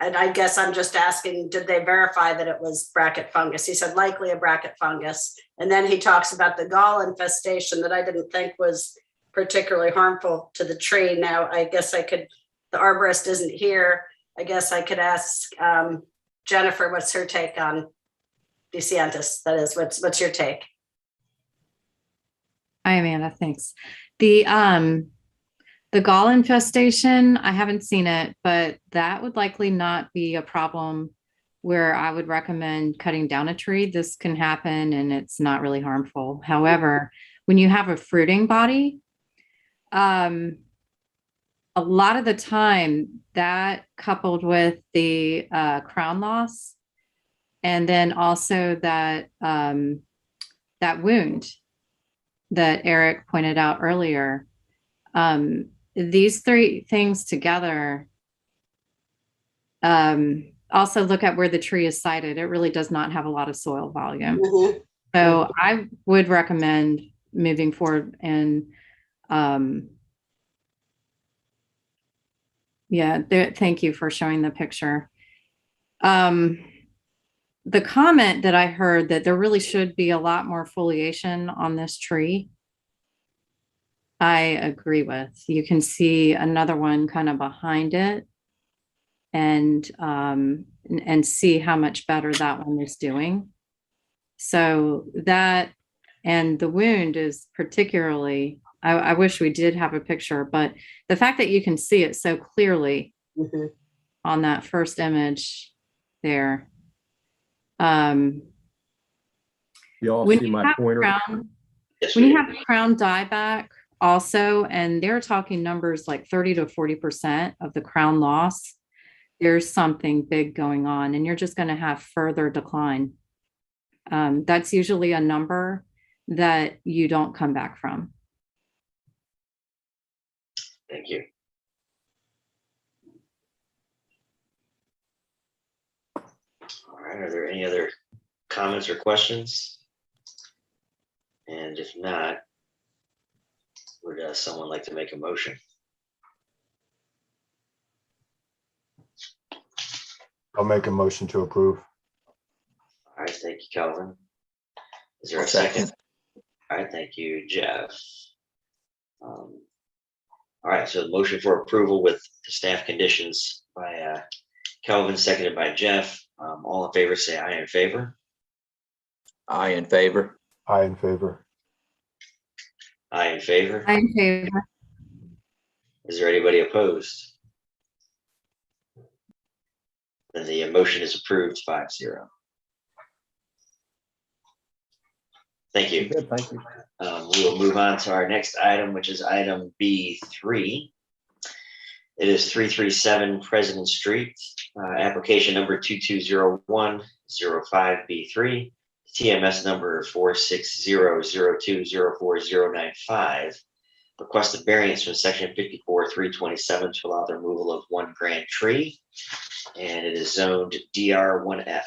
And I guess I'm just asking, did they verify that it was bracket fungus? He said likely a bracket fungus. And then he talks about the gall infestation that I didn't think was particularly harmful to the tree. Now, I guess the arborist isn't here. I guess I could ask Jennifer, what's her take on Decianthus? That is, what's your take? Hi, Amanda. Thanks. The gall infestation, I haven't seen it, but that would likely not be a problem where I would recommend cutting down a tree. This can happen and it's not really harmful. However, when you have a fruiting body, a lot of the time that coupled with the crown loss, and then also that wound that Eric pointed out earlier, these three things together, also look at where the tree is sited. It really does not have a lot of soil volume. Mm-hmm. So I would recommend moving forward and thank you for showing the picture. The comment that I heard that there really should be a lot more foliation on this tree, I agree with. You can see another one kind of behind it and see how much better that one is doing. So that, and the wound is particularly, I wish we did have a picture, but the fact that you can see it so clearly on that first image there. You all When see you my have pointer? Yes, when you we have crown dieback also, and they're talking numbers like 30 to 40% of the crown loss, there's something big going on and you're just going to have further decline. That's usually a number that you don't come back from. Thank you. All right, are there any other comments or questions? And if not, would someone like to make a motion? I'll make a motion to approve. All right, thank you, Calvin. Is there a I'll second? second. All right, thank you, Jeff. All right, so the motion for approval with the staff conditions by Calvin, seconded by Jeff. All in favor, say aye in favor. Aye in favor. Aye in favor. Aye in favor. I'm in favor. Is there anybody opposed? Then the motion is approved 5-0. Thank you. Good, thank you. We will move on to our next item, which is item B3. It is 337 President Street, application number 220105B3, TMS number 46002040095. Requested variance from section 54.327 to allow the removal of one grand tree, and it is zoned DR1F.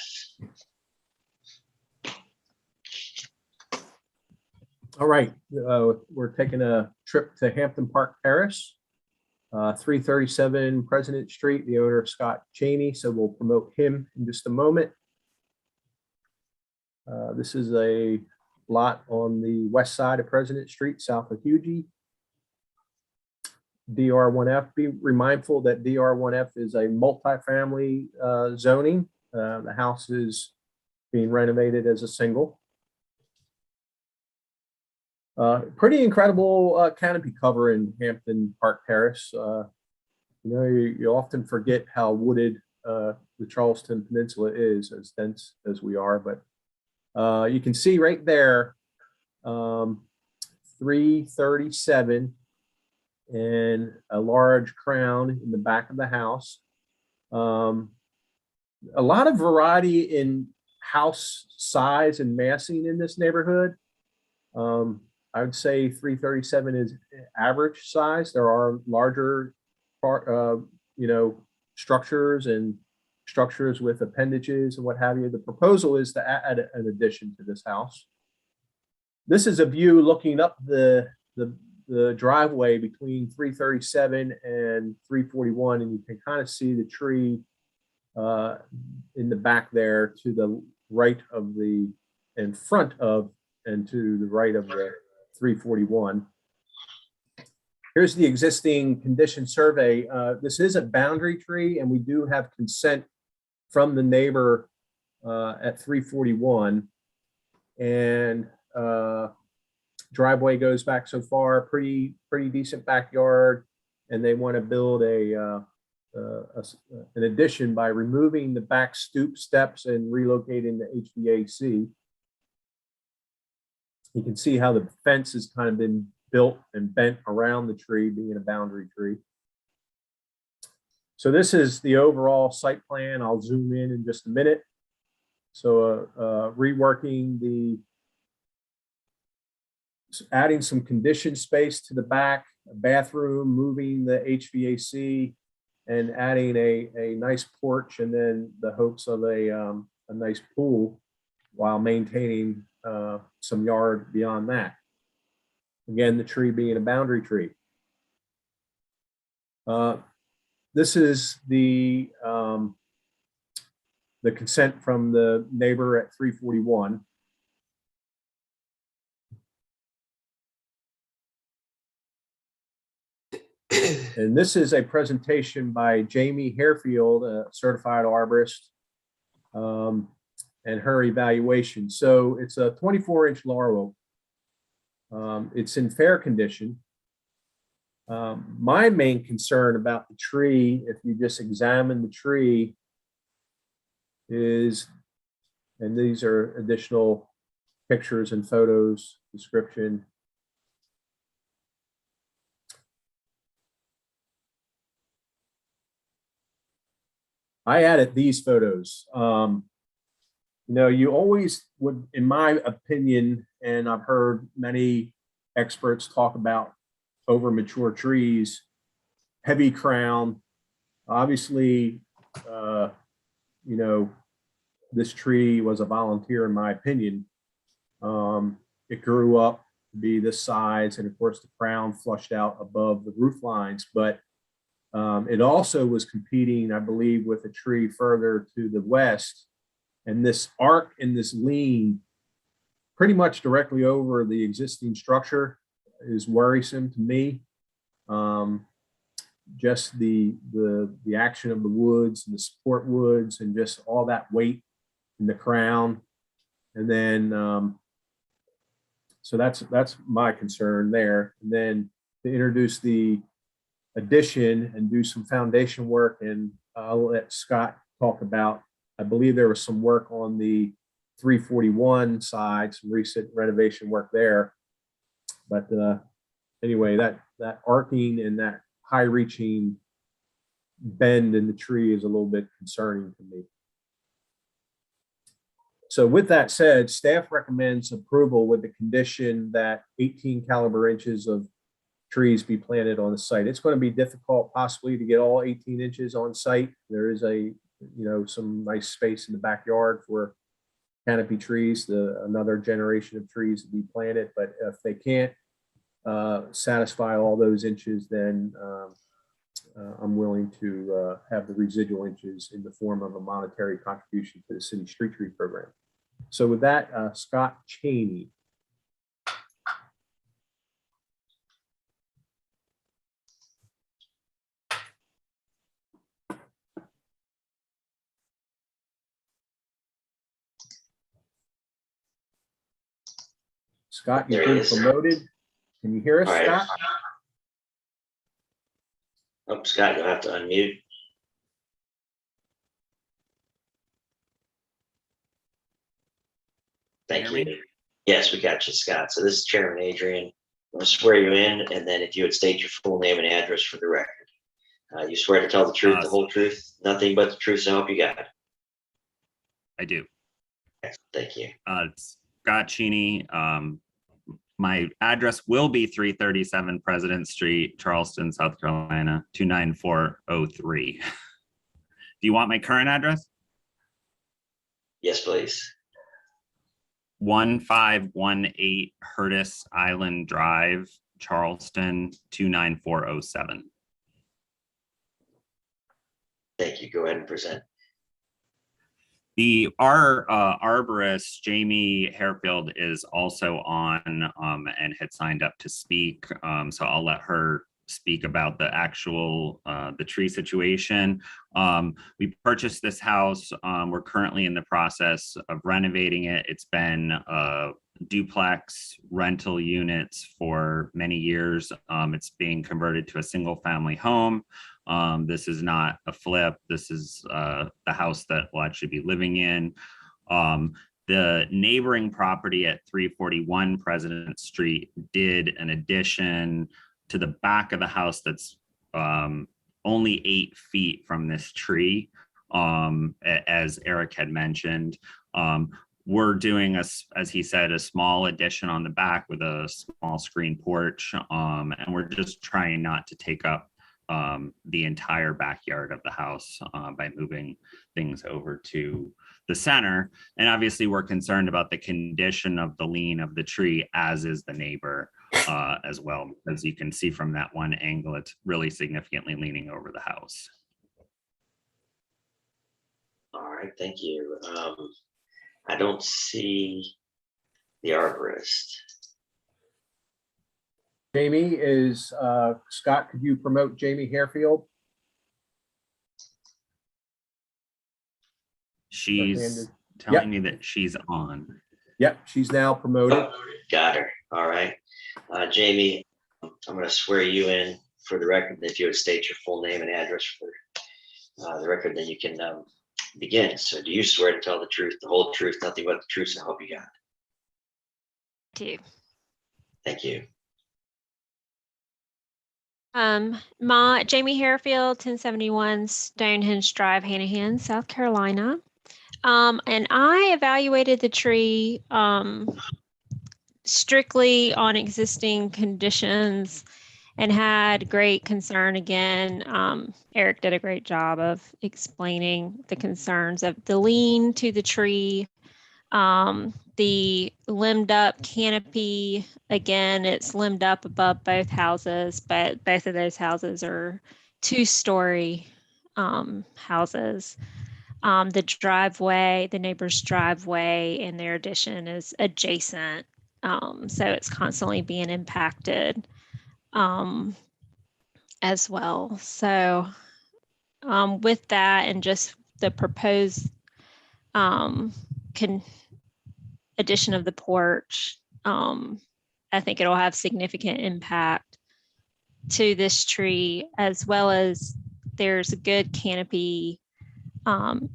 All right, we're taking a trip to Hampton Park Terrace, 337 President Street, the owner of Scott Cheney, so we'll promote him in just a moment. This is a lot on the west side of President Street, south of Hugie. DR1F, be mindful that DR1F is a multifamily zoning. The house is being renovated as a single. Pretty incredible canopy cover in Hampton Park Terrace. You often forget how wooded the Charleston Peninsula is, as dense as we are, but you can see right there, 337 and a large crown in the back of the house. A lot of variety in house size and massing in this neighborhood. I would say 337 is average size. There are larger structures and structures with appendages and what have you. The proposal is to add an addition to this house. This is a view looking up the driveway between 337 and 341, and you can kind of see the tree in the back there to the right of the, in front of, and to the right of the 341. Here's the existing condition survey. This is a boundary tree, and we do have consent from the neighbor at 341. And driveway goes back so far, pretty decent backyard, and they want to build an addition by removing the back stoop steps and relocating the HVAC. You can see how the fence has kind of been built and bent around the tree, being a boundary tree. So this is the overall site plan. I'll zoom in just a minute. So reworking the, adding some conditioned space to the back, a bathroom, moving the HVAC, and adding a nice porch, and then the hopes of a nice pool while maintaining some yard beyond that. Again, the tree being a boundary tree. This is the consent from the neighbor at 341. And this is a presentation by Jamie Harefield, a certified arborist, and her evaluation. So it's a 24-inch laurel. It's in fair condition. My main concern about the tree, if you just examine the tree, is, and these are additional pictures and photos, description. I added these photos. You know, you always would, in my opinion, and I've heard many experts talk about over mature trees, heavy crown. Obviously, you know, this tree was a volunteer, in my opinion. It grew up to be this size, and of course the crown flushed out above the roof lines, but it also was competing, I believe, with a tree further to the west. And this arc and this lean pretty much directly over the existing structure is worrisome to me. Just the action of the woods and the support woods and just all that weight in the crown. And then, so that's my concern there. And then to introduce the addition and do some foundation work, and I'll let Scott talk about, I believe there was some work on the 341 side, some recent renovation work there. But anyway, that arcing and that high reaching bend in the tree is a little bit concerning to me. So with that said, staff recommends approval with the condition that 18 caliber inches of trees be planted on the site. It's going to be difficult possibly to get all 18 inches on site. There is some nice space in the backyard for canopy trees, another generation of trees to be planted. But if they can't satisfy all those inches, then I'm willing to have the residual inches in the form of a monetary contribution to the city street tree program. So with that, Scott Cheney. Scott, you've been promoted. Can you hear us, All right. Scott? Oh, Scott, you'll have to unmute. Thank you. Yes, we got you, Scott. So this is Chairman Adrian. I'm going to swear you in, and then if you would state your full name and address for the record. You swear to tell the truth, the whole truth, nothing but the truth, so help you God. I do. Thank you. Scott Cheney. My address will be 337 President Street, Charleston, South Carolina, 29403. you want my current address? Yes, please. 1518 Curtis Island Drive, Charleston, 29407. Thank you. Go ahead and present. Our arborist, Jamie Harefield, is also on and had signed up to speak. So I'll let her speak about the actual the tree situation. We purchased this house. We're currently in the process of renovating it. It's been duplex rental units for many years. It's being converted to a single family home. This is not a flip. This is the house that we'll actually be living in. The neighboring property at 341 President Street did an addition to the back of the house that's only 8 feet from this tree, as Eric had mentioned. We're doing, as he said, a small addition on the back with a small screen porch, and we're just trying not to take up the entire backyard of the house by moving things over to the center. And obviously we're concerned about the condition of the lean of the tree, as is the neighbor as well. As you can see from that one angle, it's really significantly leaning over the house. All right, thank you. I don't see the arborist. Jamie is, Scott, could you promote Jamie Harefield? She's telling me that she's on. Yep, she's now promoted. Got her. All right. Jamie, I'm going to swear you in for the record. If you would state your full name and address for the record, then you can begin. So do you swear to tell the truth, the whole truth, nothing but the truth, so help you God? Do. Thank you. Jamie Harefield, 1071 Stonehenge Drive, Hanahan, South Carolina. And I evaluated the tree strictly on existing conditions and had great concern. Again, Eric did a great job of explaining the concerns of the lean to the tree, the limbed up canopy. Again, it's limbed up above both houses, but both of those houses are 2-story houses. The driveway, the neighbor's driveway in their addition is adjacent. So it's constantly being impacted as well. So with that and just the proposed addition of the porch, I think it'll have significant impact to this tree, as well as there's a good canopy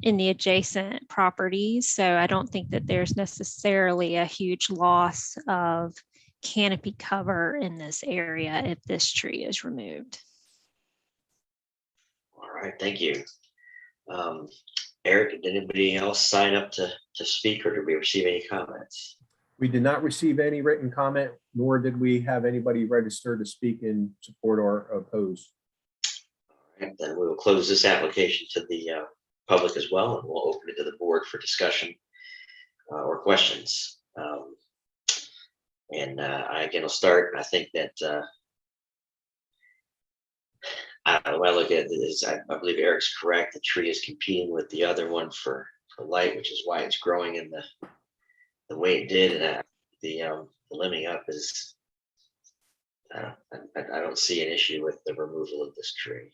in the adjacent properties. So I don't think that there's necessarily a huge loss of canopy cover in this area if this tree is removed. All right, thank you. Eric, did anybody else sign up to speak, or did we receive any comments? We did not receive any written comment, nor did we have anybody register to speak in support or oppose. All right, then we will close this application to the public as well, and we'll open it to the board for discussion or questions. And I again will start. I think that when I look at this, I believe Eric's correct. The tree is competing with the other one for light, which is why it's growing in the way it did. And the limbing up is, I don't see an issue with the removal of this tree.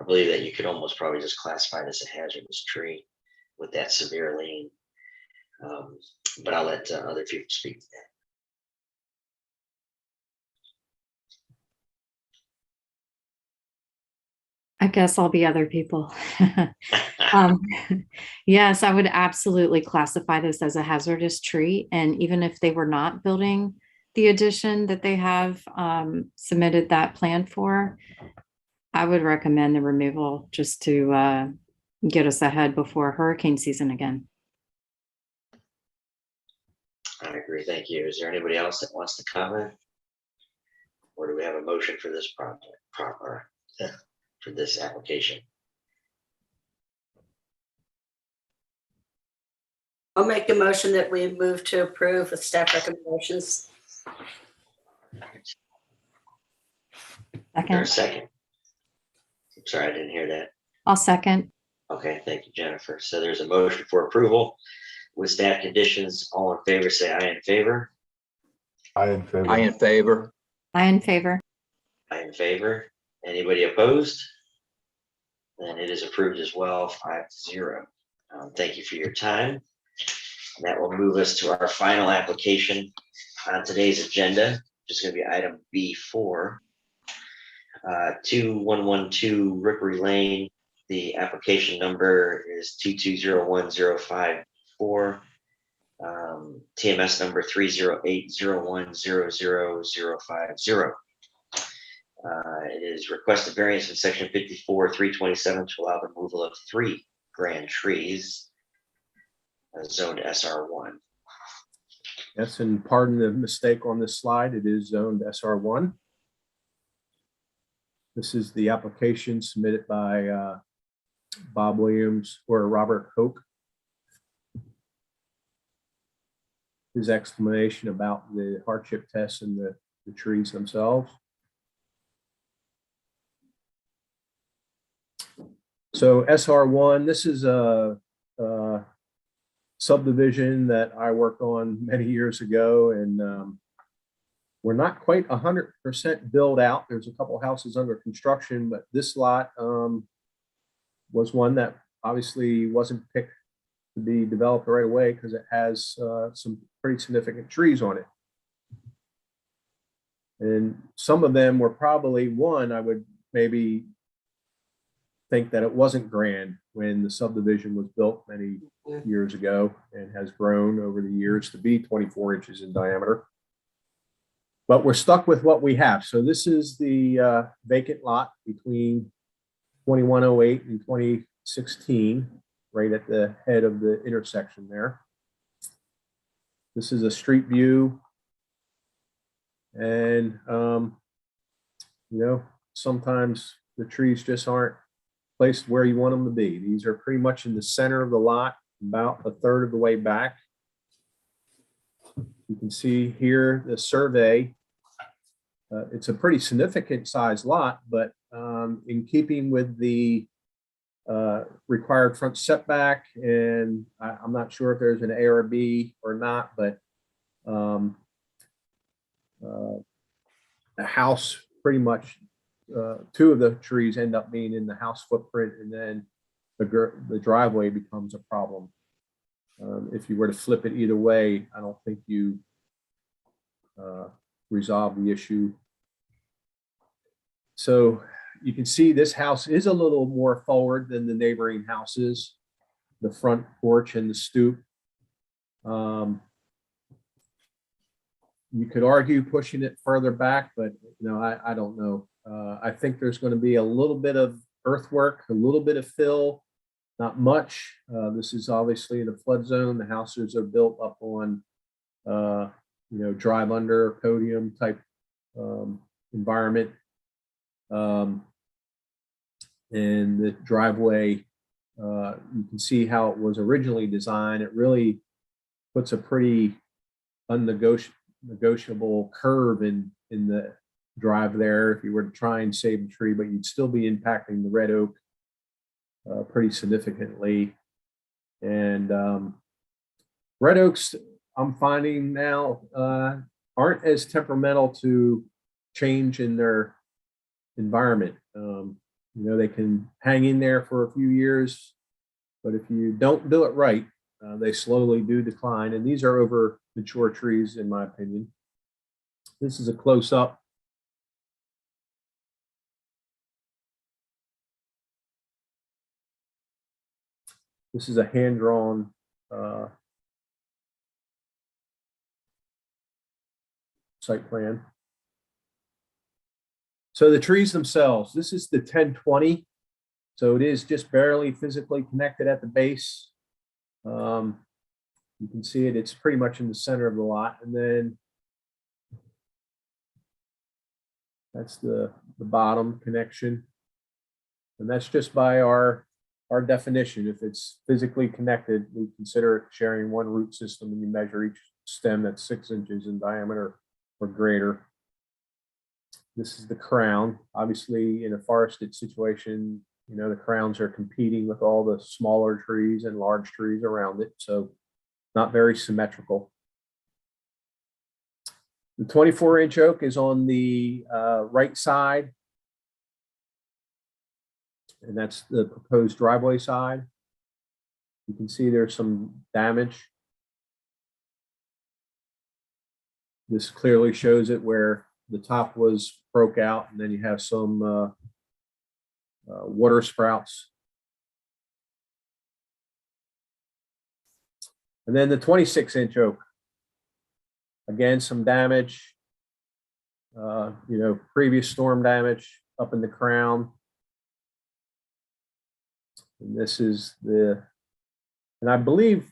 I believe that you could almost probably just classify this as a hazardous tree with that severe lean. But I'll let other people speak to that. I guess I'll be other people. Yes, I would absolutely classify this as a hazardous tree. And even if they were not building the addition that they have submitted that plan for, I would recommend the removal just to get us ahead before hurricane season again. I agree. Thank you. Is there anybody else that wants to comment? Or do we have a motion for this project for this application? I'll make a motion that we move to approve with staff recommendations. Is there a Second. second? I'm sorry, I didn't hear that. I'll second. Okay, thank you, Jennifer. So there's a motion for approval with staff conditions. All in favor, say aye in favor. I in favor. I in favor. I in favor. Aye in favor. Anybody opposed? Then it is approved as well, 5-0. Thank you for your time. And that will move us to our final application on today's agenda, which is going to be item B4. 2112 Rickery Lane. The application number is 2201054. TMS number 30801000050. It is requested variance in section 54-327 to allow the removal of 3 grand trees zoned SR1. Yes, and pardon the mistake on this slide. It is zoned SR1. This is the application submitted by Bob Williams or Robert Hoke. His explanation about the hardship tests and the trees themselves. So SR1, this is a subdivision that I worked on many years ago, and we're not quite 100% built out. There's a couple houses under construction, but this lot was one that obviously wasn't picked to be developed right away because it has some pretty significant trees on it. And some of them were probably one, I would maybe think that it wasn't grand when the subdivision was built many years ago and has grown over the years to be 24 inches in diameter. But we're stuck with what we have. So this is the vacant lot between 2108 and 2016, right at the head of the intersection there. This is a street view. And, you know, sometimes the trees just aren't placed where you want them to be. These are pretty much in the center of the lot, about a third of the way back. You can see here the survey. It's a pretty significant size lot, but in keeping with the required front setback, and I'm not sure if there's an ARB or not, but the house pretty much, 2 of the trees end up being in the house footprint, and then the driveway becomes a problem. If you were to flip it either way, I don't think you resolve the issue. So you can see this house is a little more forward than the neighboring houses, the front porch and the stoop. You could argue pushing it further back, but you know, I don't know. I think there's going to be a little bit of earthwork, a little bit of fill, not much. This is obviously in a flood zone. The houses are built up on, you know, drive under podium type environment. And the driveway, you can see how it was originally designed. It really puts a pretty unnegotiable curve in the drive there if you were to try and save the tree, but you'd still be impacting the red oak pretty significantly. And red oaks, I'm finding now, aren't as temperamental to change in their environment. You know, they can hang in there for a few years, but if you don't do it right, they slowly do decline. And these are over mature trees, in my opinion. This is a close-up. This is a hand-drawn site plan. So the trees themselves, this is the 1020. So it is just barely physically connected at the base. You can see it, it's pretty much in the center of the lot. And then that's the bottom connection. And that's just by our our definition, if it's physically connected, we consider it sharing one root system, and you measure each stem that's 6 inches in diameter or greater. This is the crown. Obviously, in a forested situation, you know, the crowns are competing with all the smaller trees and large trees around it, so not very symmetrical. The 24-inch oak is on the right side, and that's the proposed driveway side. You can see there's some damage. This clearly shows it where the top was broke out, and then you have some water sprouts. And then the 26-inch oak, again, some damage, you know, previous storm damage up in the crown. And this is and I believe,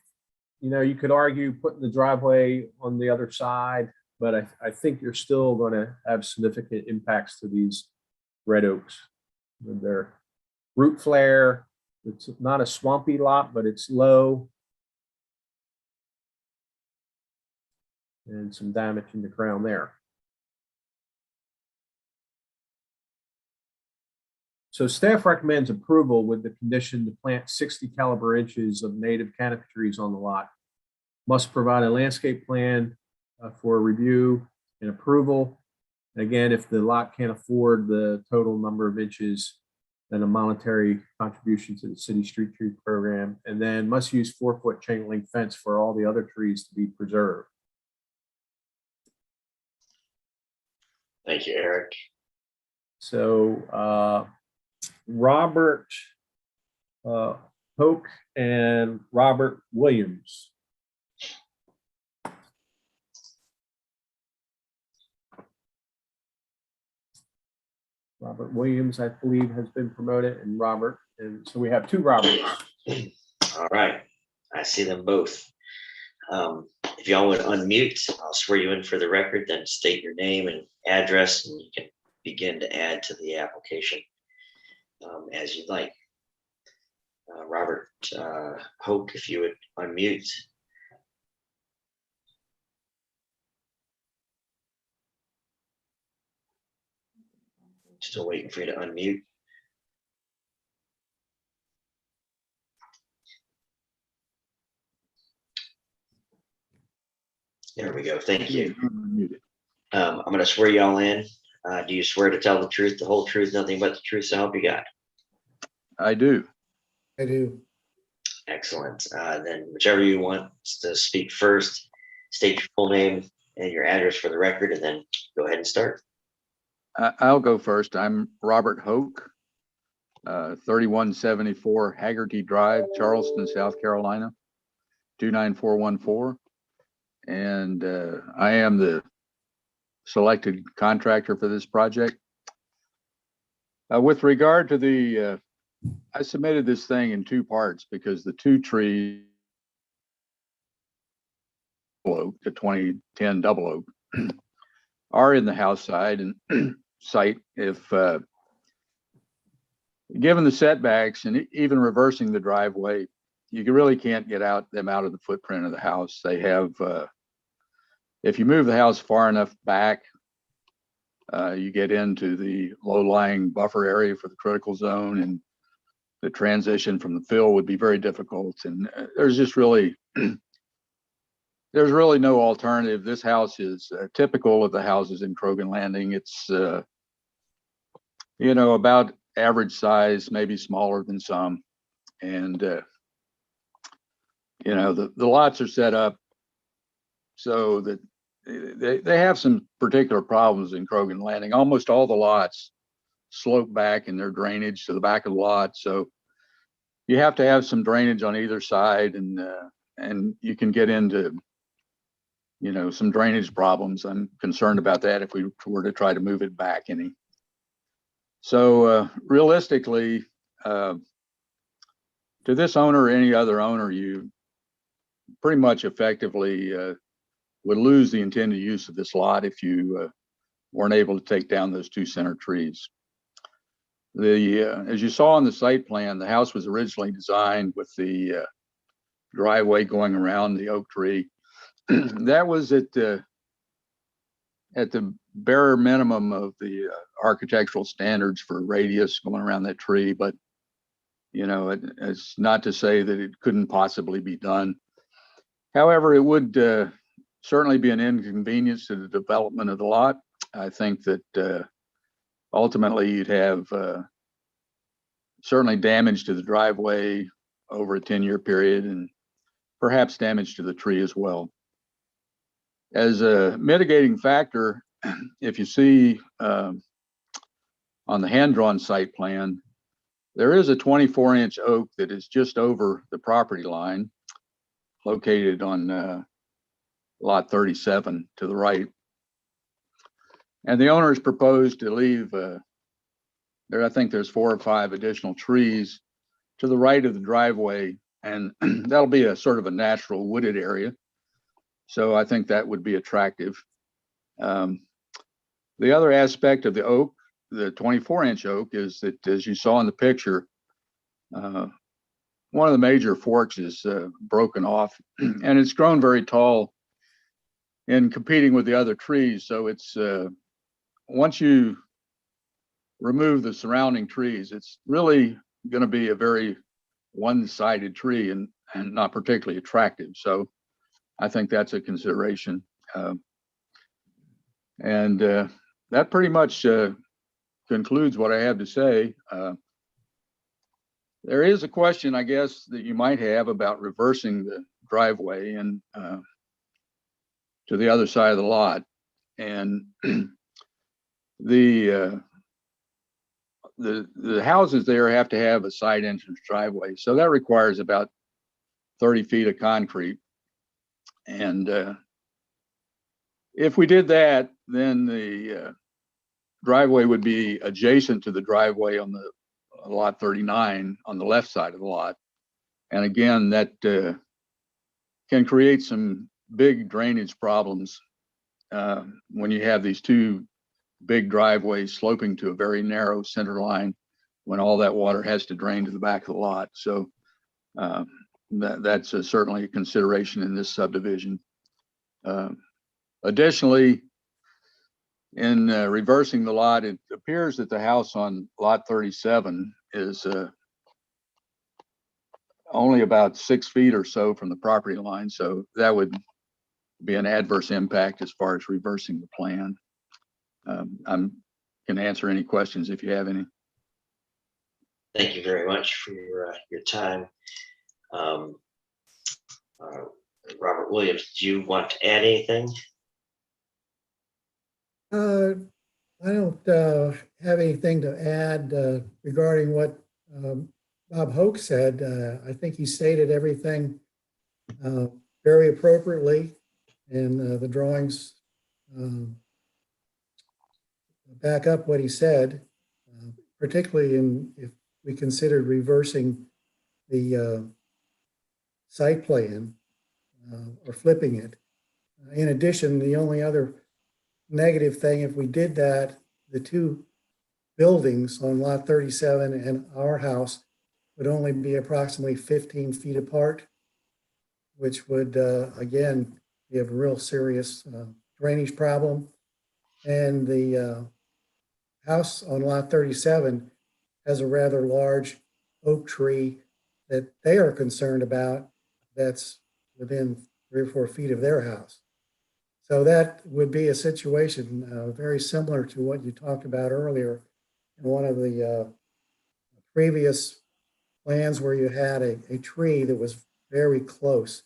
you know, you could argue putting the driveway on the other side, but I think you're still going to have significant impacts to these red oaks with their root flare. It's not a swampy lot, but it's low. And some damage in the crown there. So staff recommends approval with the condition to plant 60 caliber inches of native canopy trees on the lot. Must provide a landscape plan for review and approval. And again, if the lot can't afford the total number of inches, then a monetary contribution to the city street tree program, and then must use 4-foot chain link fence for all the other trees to be preserved. Thank you, Eric. So Robert Hoke and Robert Williams. Robert Williams, I believe, has been promoted, and Robert. And so we have two Roberts. All right. I see them both. If y'all would unmute, I'll swear you in for the record, then state your name and address, and you can begin to add to the application as you'd like. Robert Hoke, if you would unmute. Still waiting for you to unmute. There we go. Thank you. I'm going to swear you all in. Do you swear to tell the truth, the whole truth, nothing but the truth, so help you God? I do. I do. Excellent. Then whichever you want to speak first, state your full name and your address for the record, and then go ahead and start. I'll go first. I'm Robert Hoke, 3174 Haggerty Drive, Charleston, South Carolina, 29414. And I am the selected contractor for this project. With regard to the, I submitted this thing in two parts because the two trees, the 2010 double oak, are in the house side and site. If given the setbacks and even reversing the driveway, you really can't get them out of the footprint of the house. They have, if you move the house far enough back, you get into the low-lying buffer area for the critical zone, and the transition from the fill would be very difficult. And there's just really, there's really no alternative. This house is typical of the houses in Krogan Landing. It's, you know, about average size, maybe smaller than some. And, you know, the lots are set up so that they have some particular problems in Krogan Landing. Almost all the lots slope back in their drainage to the back of the lot. So you have to have some drainage on either side, and you can get into, you know, some drainage problems. I'm concerned about that if we were to try to move it back any. So realistically, to this owner or any other owner, you pretty much effectively would lose the intended use of this lot if you weren't able to take down those two center trees. As you saw on the site plan, the house was originally designed with the driveway going around the oak tree. That was at the bare minimum of the architectural standards for radius going around that tree, but you know, it's not to say that it couldn't possibly be done. However, it would certainly be an inconvenience to the development of the lot. I think that ultimately you'd have certainly damage to the driveway over a 10-year period and perhaps damage to the tree as well. As a mitigating factor, if you see on the hand-drawn site plan, there is a 24-inch oak that is just over the property line, located on lot 37 to the right. And the owners proposed to leave there, I think there's 4 or 5 additional trees to the right of the driveway, and that'll be a sort of a natural wooded area. So I think that would be attractive. The other aspect of the oak, the 24-inch oak, is that, as you saw in the picture, one of the major forks is broken off, and it's grown very tall in competing with the other trees. So it's once you remove the surrounding trees, it's really going to be a very one-sided tree and not particularly attractive. So I think that's a consideration. And that pretty much concludes what I have to say. There is a question, I guess, that you might have about reversing the driveway and to the other side of the lot. And the houses there have to have a side entrance driveway. So that requires about 30 feet of concrete. And if we did that, then the driveway would be adjacent to the driveway on the lot 39 on the left side of the lot. And again, that can create some big drainage problems when you have these 2 big driveways sloping to a very narrow center line, when all that water has to drain to the back of the lot. So that's certainly a consideration in this subdivision. Additionally, in reversing the lot, it appears that the house on lot 37 is only about 6 feet or so from the property line. So that would be an adverse impact as far as reversing the plan. I can answer any questions if you have any. Thank you very much for your time. Robert Williams, do you want to add anything? I don't have anything to add regarding what Bob Hoke said. I think he stated everything very appropriately, and the drawings back up what he said, particularly if we considered reversing the site plan or flipping it. In addition, the only other negative thing, if we did that, the 2 buildings on lot 37 and our house would only be approximately 15 feet apart, which would, again, be a real serious drainage problem. And the house on lot 37 has a rather large oak tree that they are concerned about that's within 3 or 4 feet of their house. So that would be a situation very similar to what you talked about earlier in one of the previous plans, where you had a tree that was very close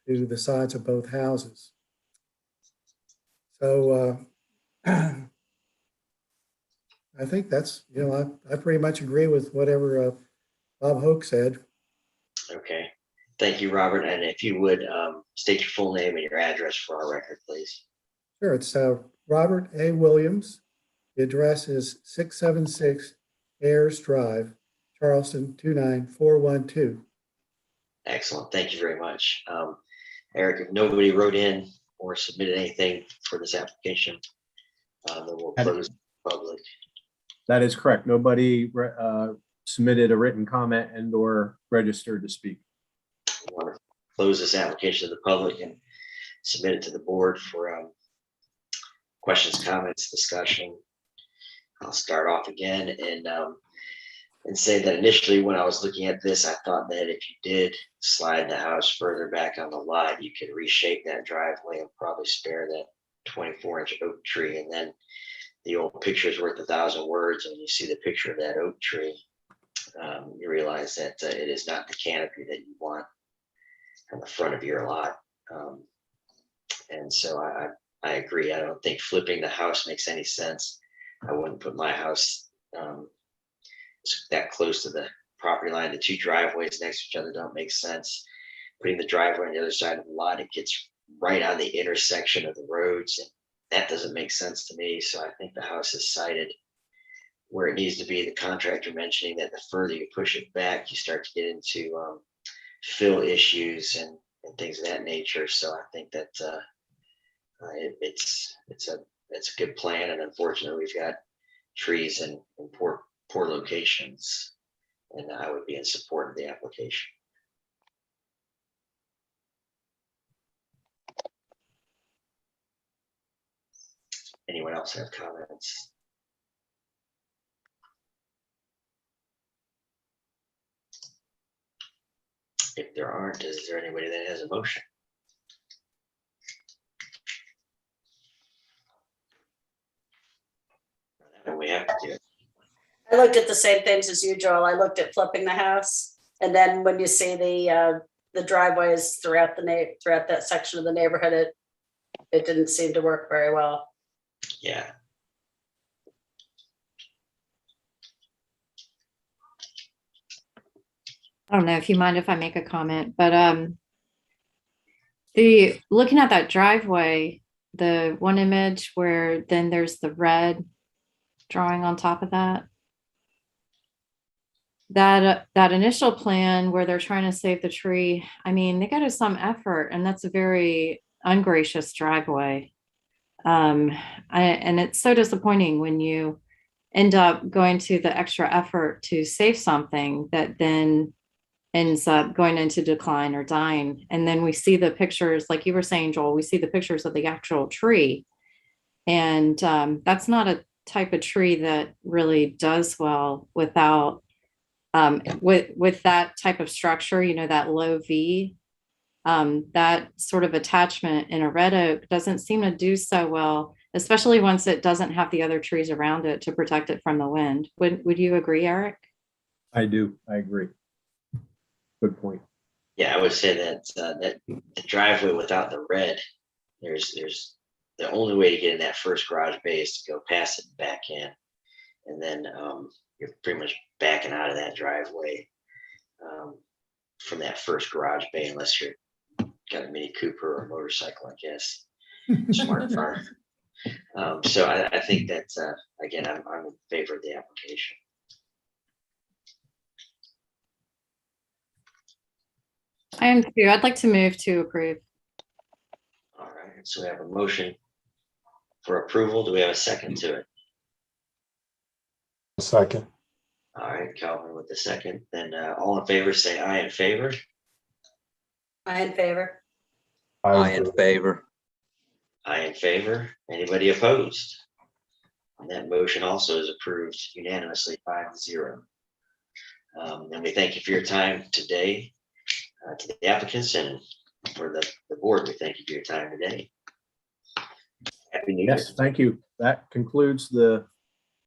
to the sides of both houses. So I think that's, I pretty much agree with whatever Bob Hoke said. Okay. Thank you, Robert. And if you would state your full name and your address for our record, please. Sure. It's Robert A. Williams. The address is 676 Ayers Drive, Charleston, 29412. Excellent. Thank you very much. Eric, if nobody wrote in or submitted anything for this application, then we'll close the public. That is correct. Nobody submitted a written comment and or registered to speak. I want to close this application to the public and submit it to the board for questions, comments, discussion. I'll start off again and say that initially when I was looking at this, I thought that if you did slide the house further back on the lot, you could reshape that driveway and probably spare that 24-inch oak tree. And then the old picture is worth 1,000 words. And when you see the picture of that oak tree, you realize that it is not the canopy that you want on the front of your lot. And so I agree. I don't think flipping the house makes any sense. I wouldn't put my house that close to the property line. The two driveways next to each other don't make sense. Putting the driveway on the other side of the lot, it gets right on the intersection of the roads, and that doesn't make sense to me. So I think the house is sited where it needs to be. The contractor mentioning that the further you push it back, you start to get into fill issues and things of that nature. So I think that it's a good plan, and unfortunately we've got trees in poor locations, and I would be in support of the application. Anyone else have comments? If there aren't, is there anybody that has a motion? And we have to do it. I looked at the same things as you, Joel. I looked at flipping the house. And then when you see the driveways throughout that section of the neighborhood, it didn't seem to work very well. Yeah. I don't know if you mind if I make a comment, but looking at that driveway, the one image where then there's the red drawing on top of that initial plan where they're trying to save the tree, I mean, they got to some effort, and that's a very ungracious driveway. And it's so disappointing when you end up going to the extra effort to save something that then ends up going into decline or dying. And then we see the pictures, like you were saying, Joel, we see the pictures of the actual tree. And that's not a type of tree that really does well without, with that type of structure, you know, that low V. That sort of attachment in a red oak doesn't seem to do so well, especially once it doesn't have the other trees around it to protect it from the wind. Would you agree, Eric? I do. I agree. Good point. Yeah, I would say that that the driveway without the red, there's the only way to get in that first garage bay is to go past it and back in, and then you're pretty much backing out of that driveway from that first garage bay, unless you're got a Mini Cooper or a motorcycle, I guess. Smart car. So I think that again, I'm in favor of the application. I am too. I'd like to move to approve. All right, so we have a motion for approval. Do we have a second to it? Second. All right, Calvin with the second. Then all in favor, say aye in favor. I in favor. I in favor. Aye in favor. Anybody opposed? And that motion also is approved unanimously 5-0. And we thank you for your time today. To the applicants and for the board, we thank you for your time today. Happy New Year. Yes, thank you. That concludes the